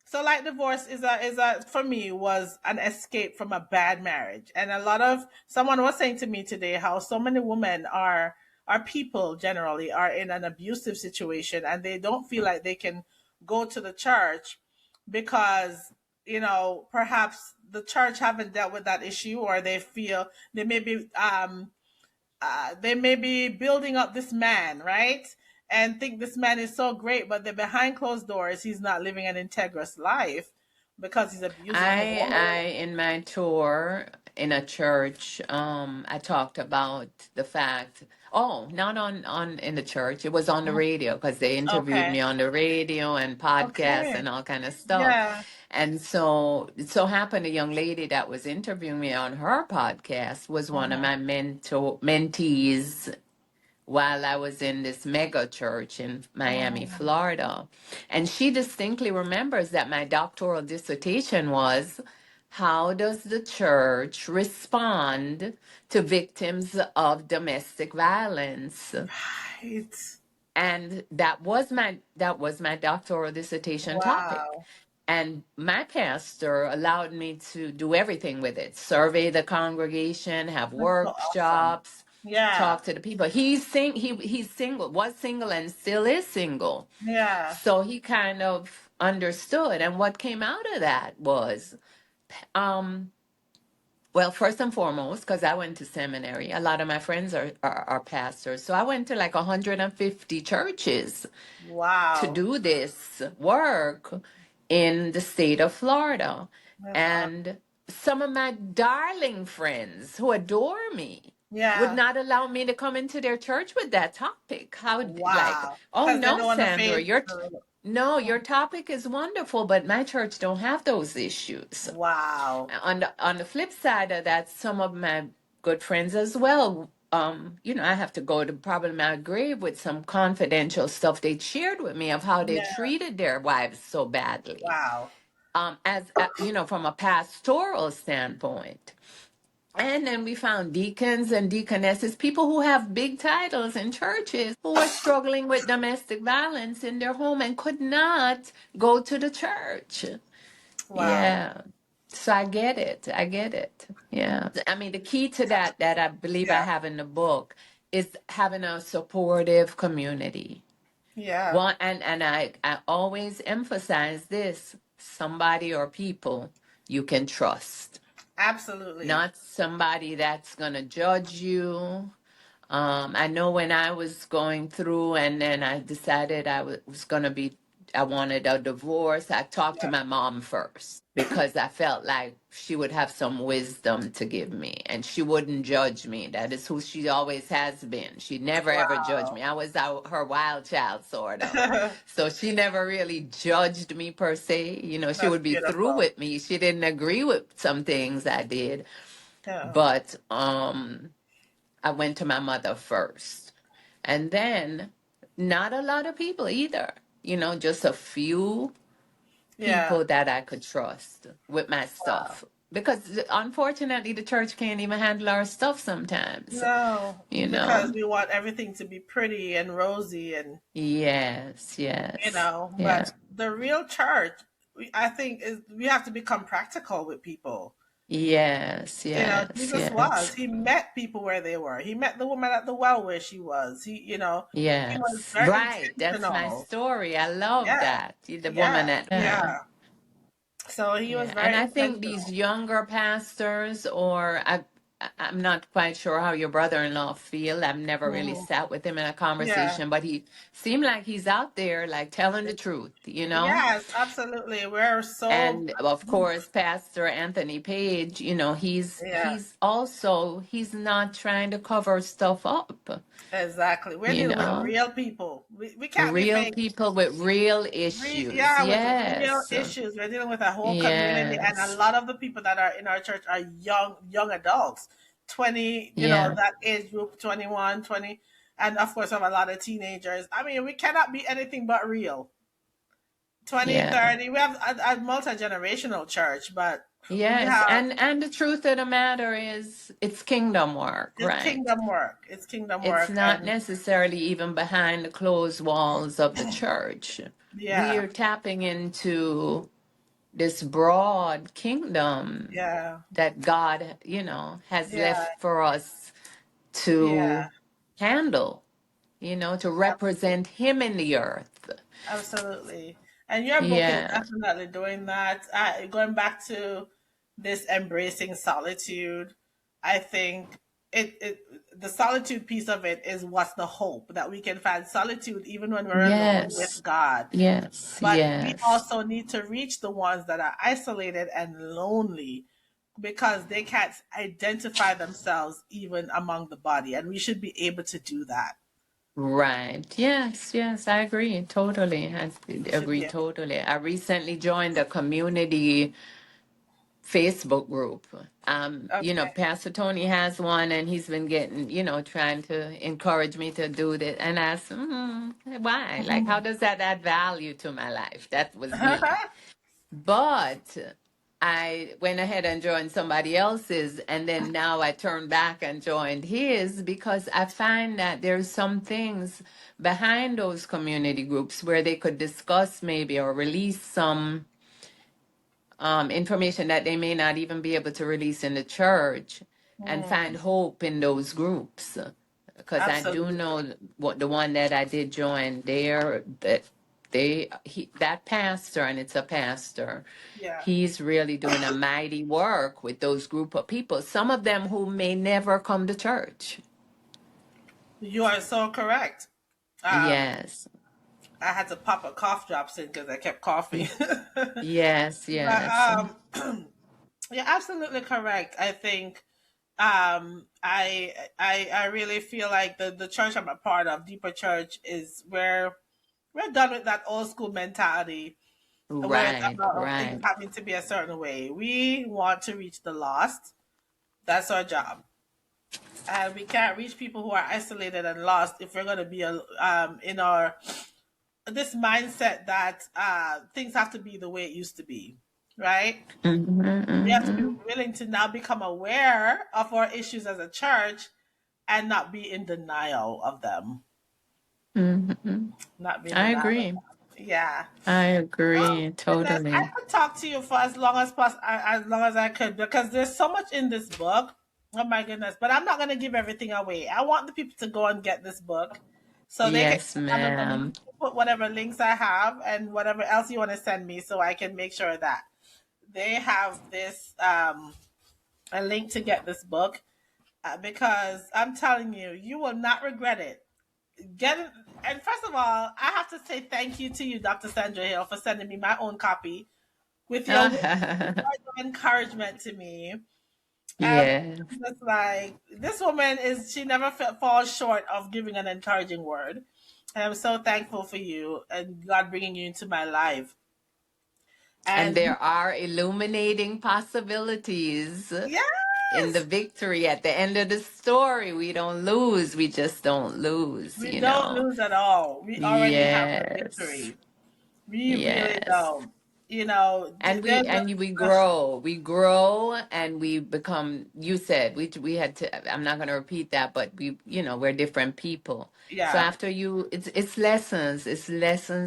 so like divorce is a for me was an escape from a bad marriage. And a lot of someone was saying to me today how so many women are people generally are in an abusive situation and they don't feel like they can go to the church because perhaps the church haven't dealt with that issue, or they feel they may be building up this man, right? And think this man is so great, but they're behind closed doors. He's not living an integrous life because he's abusing his woman. I in my tour in a church, I talked about the fact, oh, not on in the church, it was on the Mhm. radio because they interviewed Okay. me on the radio and podcasts Okay. and all kind of stuff. Yeah. And so it so happened a young lady that was interviewing me on her podcast was one of Hmm. my mentees while I was in this mega church in Miami, Hmm. Florida. And she distinctly remembers that my doctoral dissertation was, how does the church respond to victims of domestic violence? Right. And that was my doctoral dissertation topic. Wow. And my pastor allowed me to do everything with it: survey the congregation, have That's so awesome. workshops, Yeah. talk to the people. He's single, was single and still is single. Yeah. So he kind of understood. And what came out of that was, um, well, first and foremost, because I went to seminary, a lot of my friends are pastors. So I went to like 150 churches to Wow. do this work in the state of Florida. That's awesome. And some of my darling friends who adore me would Yeah. not allow me to come into their church with that topic. Like, Wow. oh Because they no, don't want to Sandra, face. no, your topic is wonderful, but my church don't have those issues. Wow. On the flip side of that, some of my good friends as well, I have to go to probably my grave with some confidential stuff they shared with me of how they Yeah. treated their wives so badly. Wow. As from a pastoral standpoint. And then we found deacons and deaconesses, people who have big titles in churches, who were struggling with domestic violence in their home and could not go to the church. Wow. Yeah. So I get it. I get it. Yeah. I mean, the key to that I believe I Yeah. have in the book is having a supportive community. Yeah. One, and I always emphasize this: somebody or people you can trust, Absolutely. not somebody that's gonna judge you. I know when I was going through, and then I decided I was gonna be I wanted a divorce, I talked to Yeah. my mom first because I felt like she would have some wisdom to give me and she wouldn't judge me. That is who she always has been. She never ever judged me. Wow. I was her wild child, sort of. So she never really judged me per se. You know, she That's would be through beautiful. with me. She didn't agree with some things I did, Yeah. but I went to my mother first. And then not a lot of people either. You know, just a few Yeah. people that I could trust with my Wow. stuff. Because unfortunately, the church can't even handle our stuff sometimes, No, you because know? we want everything to be pretty and rosy and Yes, yes, but yeah. the real church, I think, is we have to become practical with people. Yes, yes, Jesus was. yes, He met people where they were. He met the woman at the well where she was. He was yes. very Right, that's my intentional. story. I love Yeah, that. The yeah, woman at, yeah. So he was yeah, and very I think these intentional. younger pastors, or I'm not quite sure how your brother-in-law feel. I've never really Mhm. sat with him in a Yeah. conversation, but he seemed like he's out there, like telling the truth, you know? Yes, absolutely. We're so, And of course, Pastor Anthony Page, you know, yeah, he's not trying to cover stuff up, exactly. We're you dealing with know? real people. We can't be Real fake. people with real issues. Yeah, with real Yes. issues. We're dealing with a whole community, and a Yes. lot of the people that are in our church are young adults, 20, Yeah. that age group, 21, 20, and of course, we have a lot of teenagers. I mean, we cannot be anything but real. 20, Yeah. 30. We have a multi generational church, but we Yes, have and the truth of the matter is it's kingdom work, it's right? kingdom work. It's kingdom It's work, not and necessarily even behind the closed walls of the church. We yeah, are tapping into this broad kingdom yeah, that God, has yeah, left for us yeah, to handle, to represent him in the earth. absolutely. And your book is Yeah. definitely doing that. Going back to this embracing solitude, I think it the solitude piece of it is what's the hope that we can find solitude even when we're alone with Yes. God. Yes. But we Yes. also need to reach the ones that are isolated and lonely because they can't identify themselves even among the body. And we should be able to do that. Right. Yes, yes, I agree totally. I We should agree be able. totally. I recently joined a community Facebook group. Okay. Pastor Tony has one and he's been getting, trying to encourage me to do this. And I asked, why? Like, how does that add value to my life? That was me. But I went ahead and joined somebody else's, and then now I turned back and joined his because I find that there's some things behind those community groups where they could discuss maybe or release some information that they may not even be able to release in the church and find Mm, hope in those groups. Because I do absolutely. know what the one that I did join there, that pastor, and it's a pastor, Yeah. he's really doing a mighty work with those group of people, some of them who may never come to church. You are so correct. Um, Yes, I had to pop a cough drops in because I kept coughing. yes, But yes. you're absolutely correct. I think I really feel like the church I'm a part of, Deeper Church, is where we're done with that old school mentality where it's Right, about things right. having to be a certain way. We want to reach the lost. That's our job. And we can't reach people who are isolated and lost if we're going to be in our this mindset that things have to be the way it used to be, right? Hmm, We have to be hmm, willing to now become aware of our issues as a church and not be in denial of them. hmm. Not be in I denial of agree. them. Yeah. I Oh agree goodness, I totally. could talk to you for as long as I could because there's so much in this book. Oh my goodness! But I'm not going to give everything away. I want the people to go and get this book, so they can Yes, click on the ma'am. link, put whatever links I have, and whatever else you want to send me, so I can make sure that they have this a link to get this book because I'm telling you, you will not regret it. getting, and first of all, I have to say thank you to you, Dr. Sandra Hill, for sending me my own copy with your words of encouragement to me. Yeah. I'm just like, this woman is, she never falls short of giving an encouraging word. And I'm so thankful for you and God bringing you into my life. And And there are illuminating possibilities in the yes, victory at the end of the story. We don't lose. We just don't lose, we you don't know. lose at all. We already have the Yes. victory. We really Yes. don't. You know, And there's we a, grow and we become, you said we had to, I'm not going to repeat that, but we, we're different people. So yeah. after you, it's lessons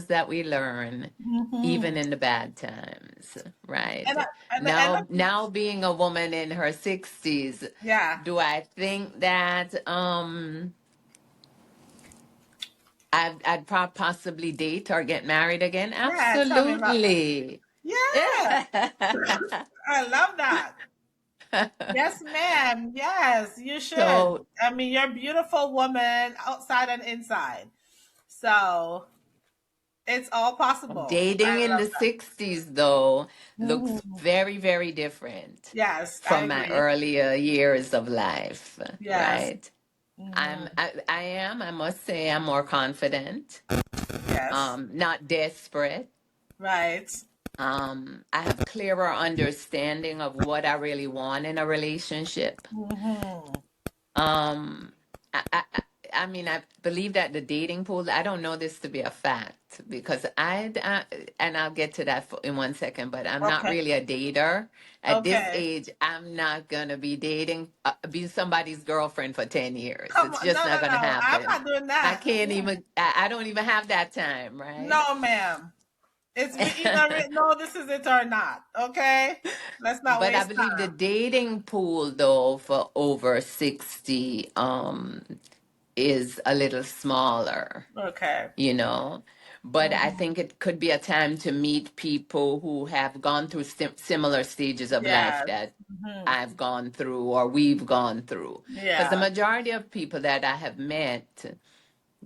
that we learn Hmm. even in the bad times, And, right? and Now being a woman in her 60s, yeah. do I think that I'd possibly date or get married again? Yeah, tell me about that. Absolutely. Yeah, I love that. Yes, ma'am. Yes, you should. So I mean, you're a beautiful woman outside and inside. So it's all possible. dating I in love the that. 60s, though, looks Hmm. very, very different Yes, I from my agree. earlier years of life, Yes. right? Hmm. I must say, I'm more confident, Yes. not desperate. Right. I have clearer understanding of what I really want in a relationship. Hmm. Um, I, I, I I mean, I believe that the dating pool, I don't know this to be a fact because and I'll get to that in 1 second, but I'm not Okay. really a dater. At this Okay. age, I'm not going to be dating, be somebody's girlfriend for 10 years. Come It's on. just No, not no, going to no. I'm happen. not doing I that. can't even, I don't even have that time, right? No, ma'am. It's either no, this is it or not. Okay. Let's not But I waste believe the time. dating pool, though, for over 60, is a little smaller, Okay. you know. But I Hmm. think it could be a time to meet people who have gone through similar stages of life Yes. that Hmm. I've gone through or we've gone through. Because the Yeah. majority of people that I have met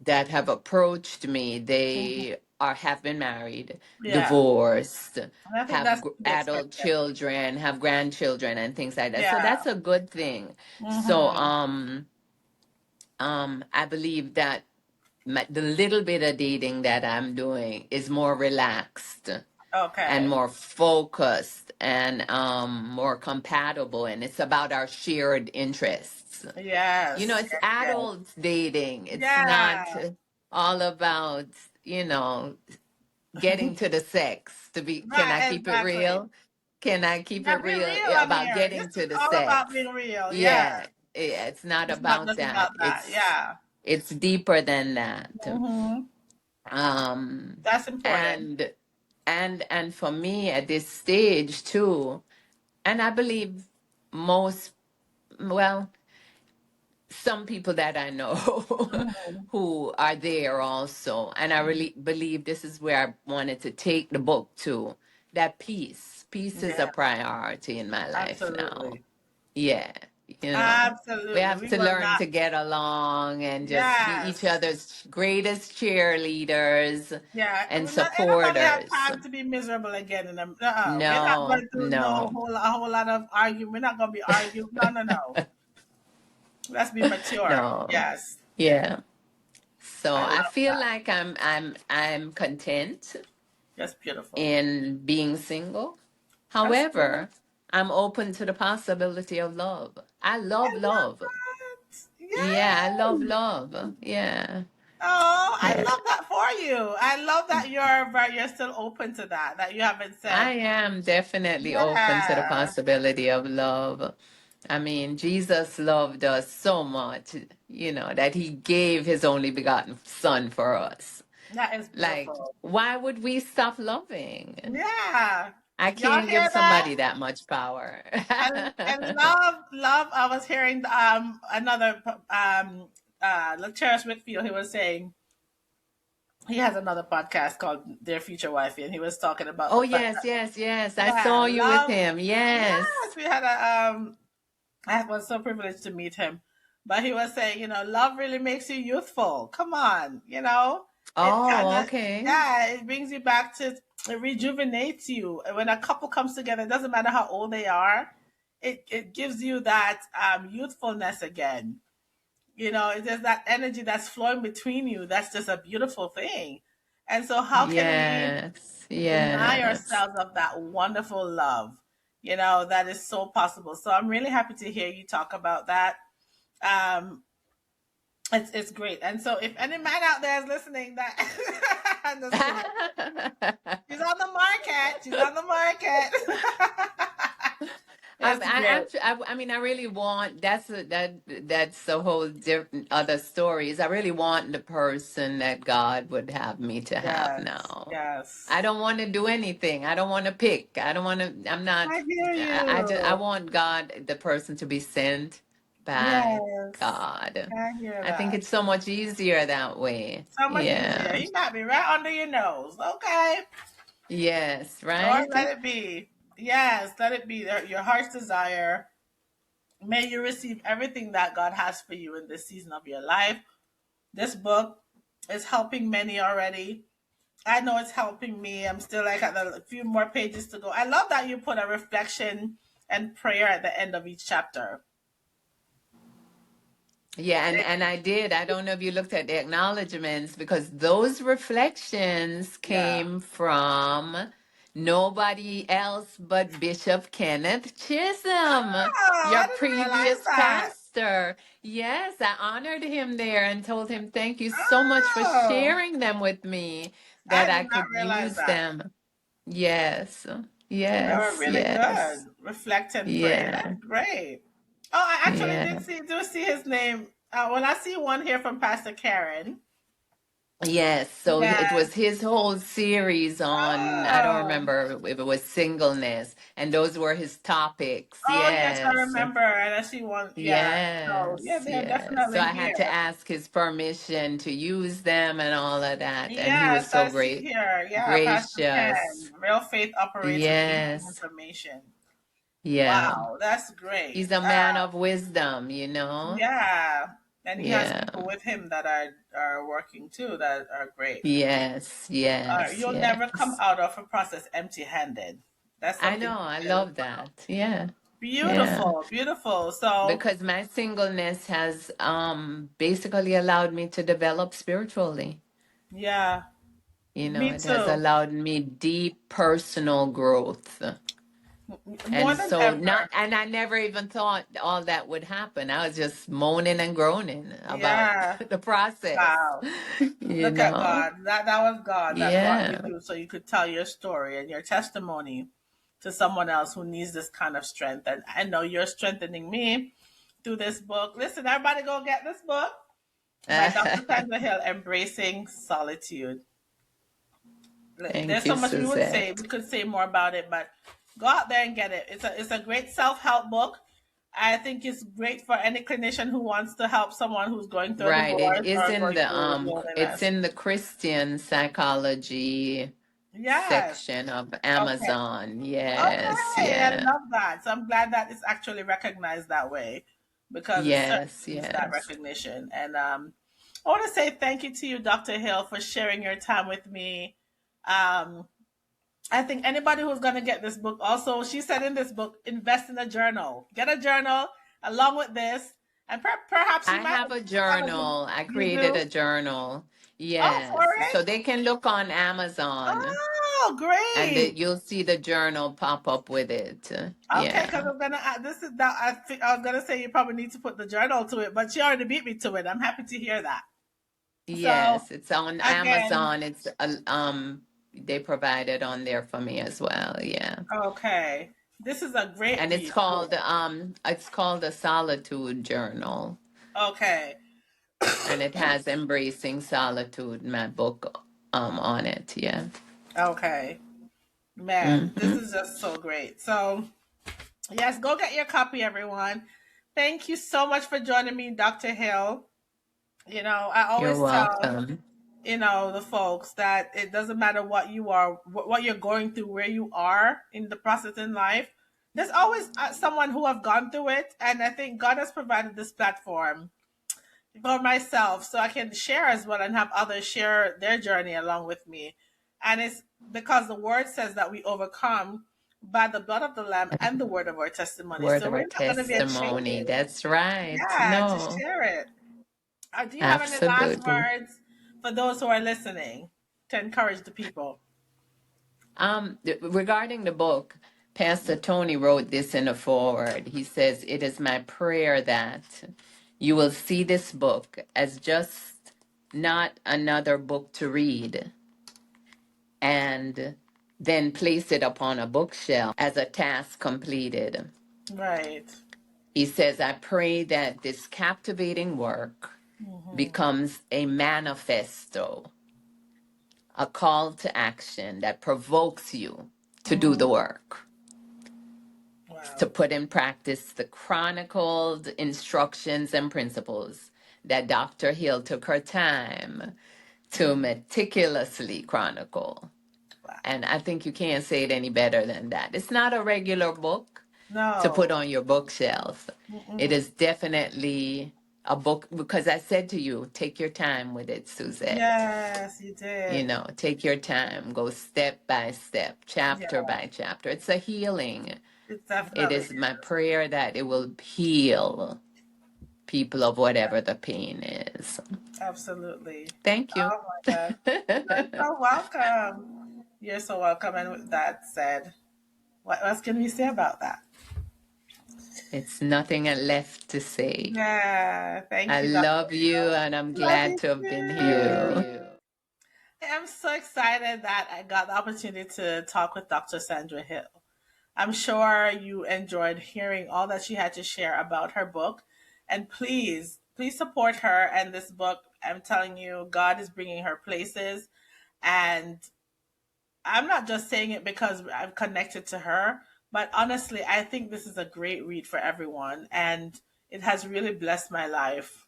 that have approached me, Mhm. they have been married, Yeah. divorced, And I think have that's to be adult expected. children, have grandchildren, and things like that. So Yeah. that's a good thing. So Hmm. I believe that the little bit of dating that I'm doing is more relaxed and Okay. more focused and more compatible, and it's about our shared interests. Yes. It's Yes. adults dating. It's Yeah. not all about, you know, getting to the sex. Can I Right. keep it Exactly. real? Can I keep Yeah. it Be real real on about here. This getting is to the all about sex? being real. Yeah. Yeah, it's not It's not about just that. about that. Yeah. It's deeper than that. Hmm. Um, That's important. and and for me at this stage too, and I believe most, well, some people that I know Hmm. who are there also. And I really believe this is where I wanted to take the book to, that peace. Peace is a Yeah. priority in my life now. Absolutely. Yeah, we Absolutely. have We to will learn not. to get along and just be each Yes. other's greatest cheerleaders Yeah, and ain't nobody have supporters. time to be miserable again. We're not No, going to no no, a whole lot of arguing. We're not going to be arguing. No, no, no. Let's be mature. no. Yes, Yeah. So I I love feel that. like I'm content That's beautiful. in being single. That's good. However, I'm open to the possibility of love. I I love love love. that. Yeah, I love Yes. love. Yeah. Oh, I Yeah. love that for you. I love that you're still open to that. That you haven't I said, am definitely open to the yeah. possibility of love. I mean, Jesus loved us so much, that he gave his only begotten son for us. That is Like, beautiful. why would we stop loving? Yeah. I Y'all can't hear give that? somebody that much power. And love. I was hearing another like Terrence Whitfield. He was saying he has another podcast called Their Future Wifey, and he was talking about Oh, the fact yes, that yes, yes. I yeah, saw you with love. him. Yes, Yes. we had I was so privileged to meet him. but he was saying, love really makes you youthful. Come on, it kind Oh, of, okay. yeah, it brings you back to, it rejuvenates you. When a couple comes together, it doesn't matter how old they are, it gives you that youthfulness again. There's that energy that's flowing between you. That's just a beautiful thing. And so, how can we Yes, deny yes. ourselves of that wonderful love? That is so possible. So, I'm really happy to hear you talk about that. Um, it's great. And so, if any man out there is listening, that I'm just kidding. She's on the market. She's on the market. It's I great. actually, I mean, I really want, that's a whole different other stories. I really want the person that God would have me to have Yes. now. Yes. I don't want to do anything. I don't want to pick. I don't want to, I'm not, I hear I you. want God, the person to be sent by Yes. God. I hear I think that. it's so much easier that way. So much easier. Yeah. He might be right under your nose. Okay. Yes, Lord, right? let it be. Yes, let it be your heart's desire. May you receive everything that God has for you in this season of your life. This book is helping many already. I know it's helping me. I'm still like at a few more pages to go. I love that you put a reflection and prayer at the end of each chapter. Yeah, and I did. I don't know if you looked at the acknowledgments because those reflections Yeah. came from nobody else but Bishop Kenneth Chisholm, Oh, your I didn't realize previous that. pastor. Yes, I honored him there and told him thank you so much for Oh, sharing them with me that I I did not could realize use that. them. Yes, They were yes, really yes. good. Reflect and pray. Yeah, That's great. Oh, I actually yeah. do see his name. Well, I see one here from Pastor Karen. Yes, so it Yeah. was his whole series on, I don't Oh. remember if it was singleness, and those were his topics. Oh yes, I Yes, remember. And I see one. Yeah. So yeah, yes, they're yes. So definitely I had to here. ask his permission to use them and all of that, and he was Yes, so I see great, here. Yeah, Pastor gracious. Ken. Real faith operates in ancient Yes, information. yeah. Wow, that's great. He's a man of wisdom, you know? Yeah, and he has Yeah. people with him that are working too that are great. Yes, yes, You'll never come yes. out of a process empty-handed. That's I something know, to I say as love well. that. Yeah, yeah. Beautiful, beautiful. So Because my singleness has basically allowed me to develop spiritually. yeah, You know, me it has too. allowed me deep personal growth. More And than so not ever. and I never even thought all that would happen. I was just moaning and groaning about Yeah. the process. Wow. You Look at know? God. That was God that brought you Yeah. through so you could tell your story and your testimony to someone else who needs this kind of strength. And I know you're strengthening me through this book. Listen, everybody go get this book by Dr. Sandra Hill, Embracing Solitude. Thank There's so you, much we would say. Suzette. We could say more about it, but go out there and get it. It's a great self-help book. I think it's great for any clinician who wants to help someone who's going through a Right. It divorce is or in going the through it's loneliness. in the Christian psychology Yes. section of Okay. Amazon. Yes, Okay. I yeah. love that. So I'm glad that it's actually recognized that way because it certainly Yes, needs that yes. recognition. And I want to say thank you to you, Dr. Hill, for sharing your time with me. Um, I think anybody who's going to get this book, also, she said in this book, invest in a journal. Get a journal along with this, and perhaps you I might have a have a journal. I you created do. a journal. Oh, for Yes. it. So they can look on Amazon Oh, and great. you'll see the journal pop up with it. Okay, because Yeah. I'm gonna. This is that. I was gonna say you probably need to put the journal to it, but she already beat me to it. I'm happy to hear that. So Yes, it's on again, Amazon. It's they provide it on there for me as well. Yeah. okay, this is a great And read too. it's called the Solitude Journal. Okay, And it has Embracing Solitude, my book, on it. Yeah. okay, man, this Hmm. is just so great. So yes, go get your copy, everyone. Thank you so much for joining me, Dr. Hill. I You're always tell welcome. the folks that it doesn't matter what you are, what you're going through, where you are in the process in life. There's always someone who have gone through it, and I think God has provided this platform for myself so I can share as well and have others share their journey along with me. And it's because the word says that we overcome by the blood of the Lamb and the word of our testimony. Word So of our we're not going to be testimony. ashamed. That's right. Yeah, to No, share it. Do you have any last absolutely. words for those who are listening to encourage the people? Regarding the book, Pastor Tony wrote this in a foreword. He says, "It is my prayer that you will see this book as just not another book to read and then place it upon a bookshelf as a task completed." Right. He says, "I pray that this captivating work Hmm. becomes a manifesto, a call to action that provokes you to do the Hmm. work, to Wow. put in practice the chronicled instructions and principles that Dr. Hill took her time to Hmm. meticulously chronicle." Wow. And I think you can't say it any better than that. It's not a regular book to put No. on your bookshelf. It Mm-mm. is definitely a book because I said to you, take your time with it, Suzette. Yes, you You did. know, take your time, go step by step, Yeah, chapter by chapter. It's a healing. it It definitely is my is. prayer that it will heal people of whatever the pain is. Absolutely. Thank you. Oh my God. You're so welcome. You're so welcome. And with that said, what else can we say about that? It's nothing left to say. Yeah. Thank I you, Dr. love you Hill. and I'm Love glad you to have been too. here. I'm so excited that I got the opportunity to talk with Dr. Sandra Hill. I'm sure you enjoyed hearing all that she had to share about her book. And please, please support her and this book. I'm telling you, God is bringing her places. And I'm not just saying it because I'm connected to her, but honestly, I think this is a great read for everyone. And it has really blessed my life.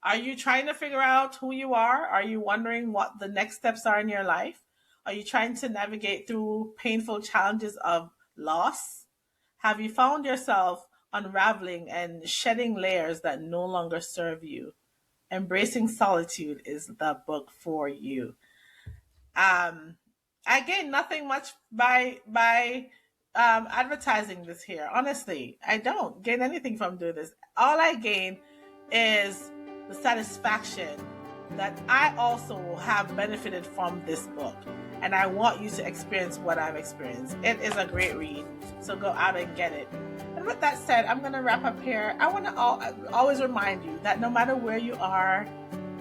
Are you trying to figure out who you are? Are you wondering what the next steps are in your life? Are you trying to navigate through painful challenges of loss? Have you found yourself unraveling and shedding layers that no longer serve you? Embracing Solitude is the book for you. Um, I gain nothing much by advertising this here. Honestly, I don't gain anything from doing this. All I gain is the satisfaction that I also have benefited from this book, and I want you to experience what I've experienced. It is a great read, so go out and get it. And with that said, I'm going to wrap up here. I want to always remind you that no matter where you are,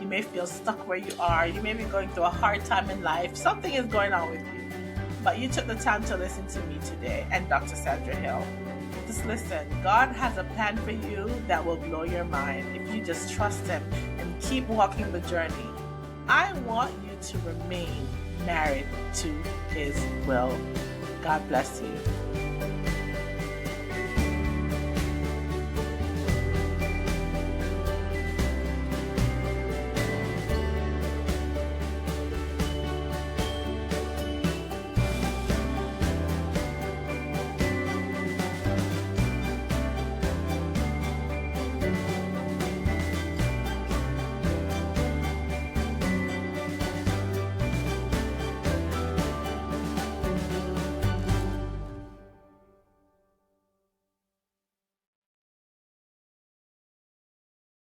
you may feel stuck where you are. You may be going through a hard time in life. Something is going on with you. But you took the time to listen to me today and Dr. Sandra Hill. Just listen. God has a plan for you that will blow your mind if you just trust Him and keep walking the journey. I want you to remain married to His will. God bless you.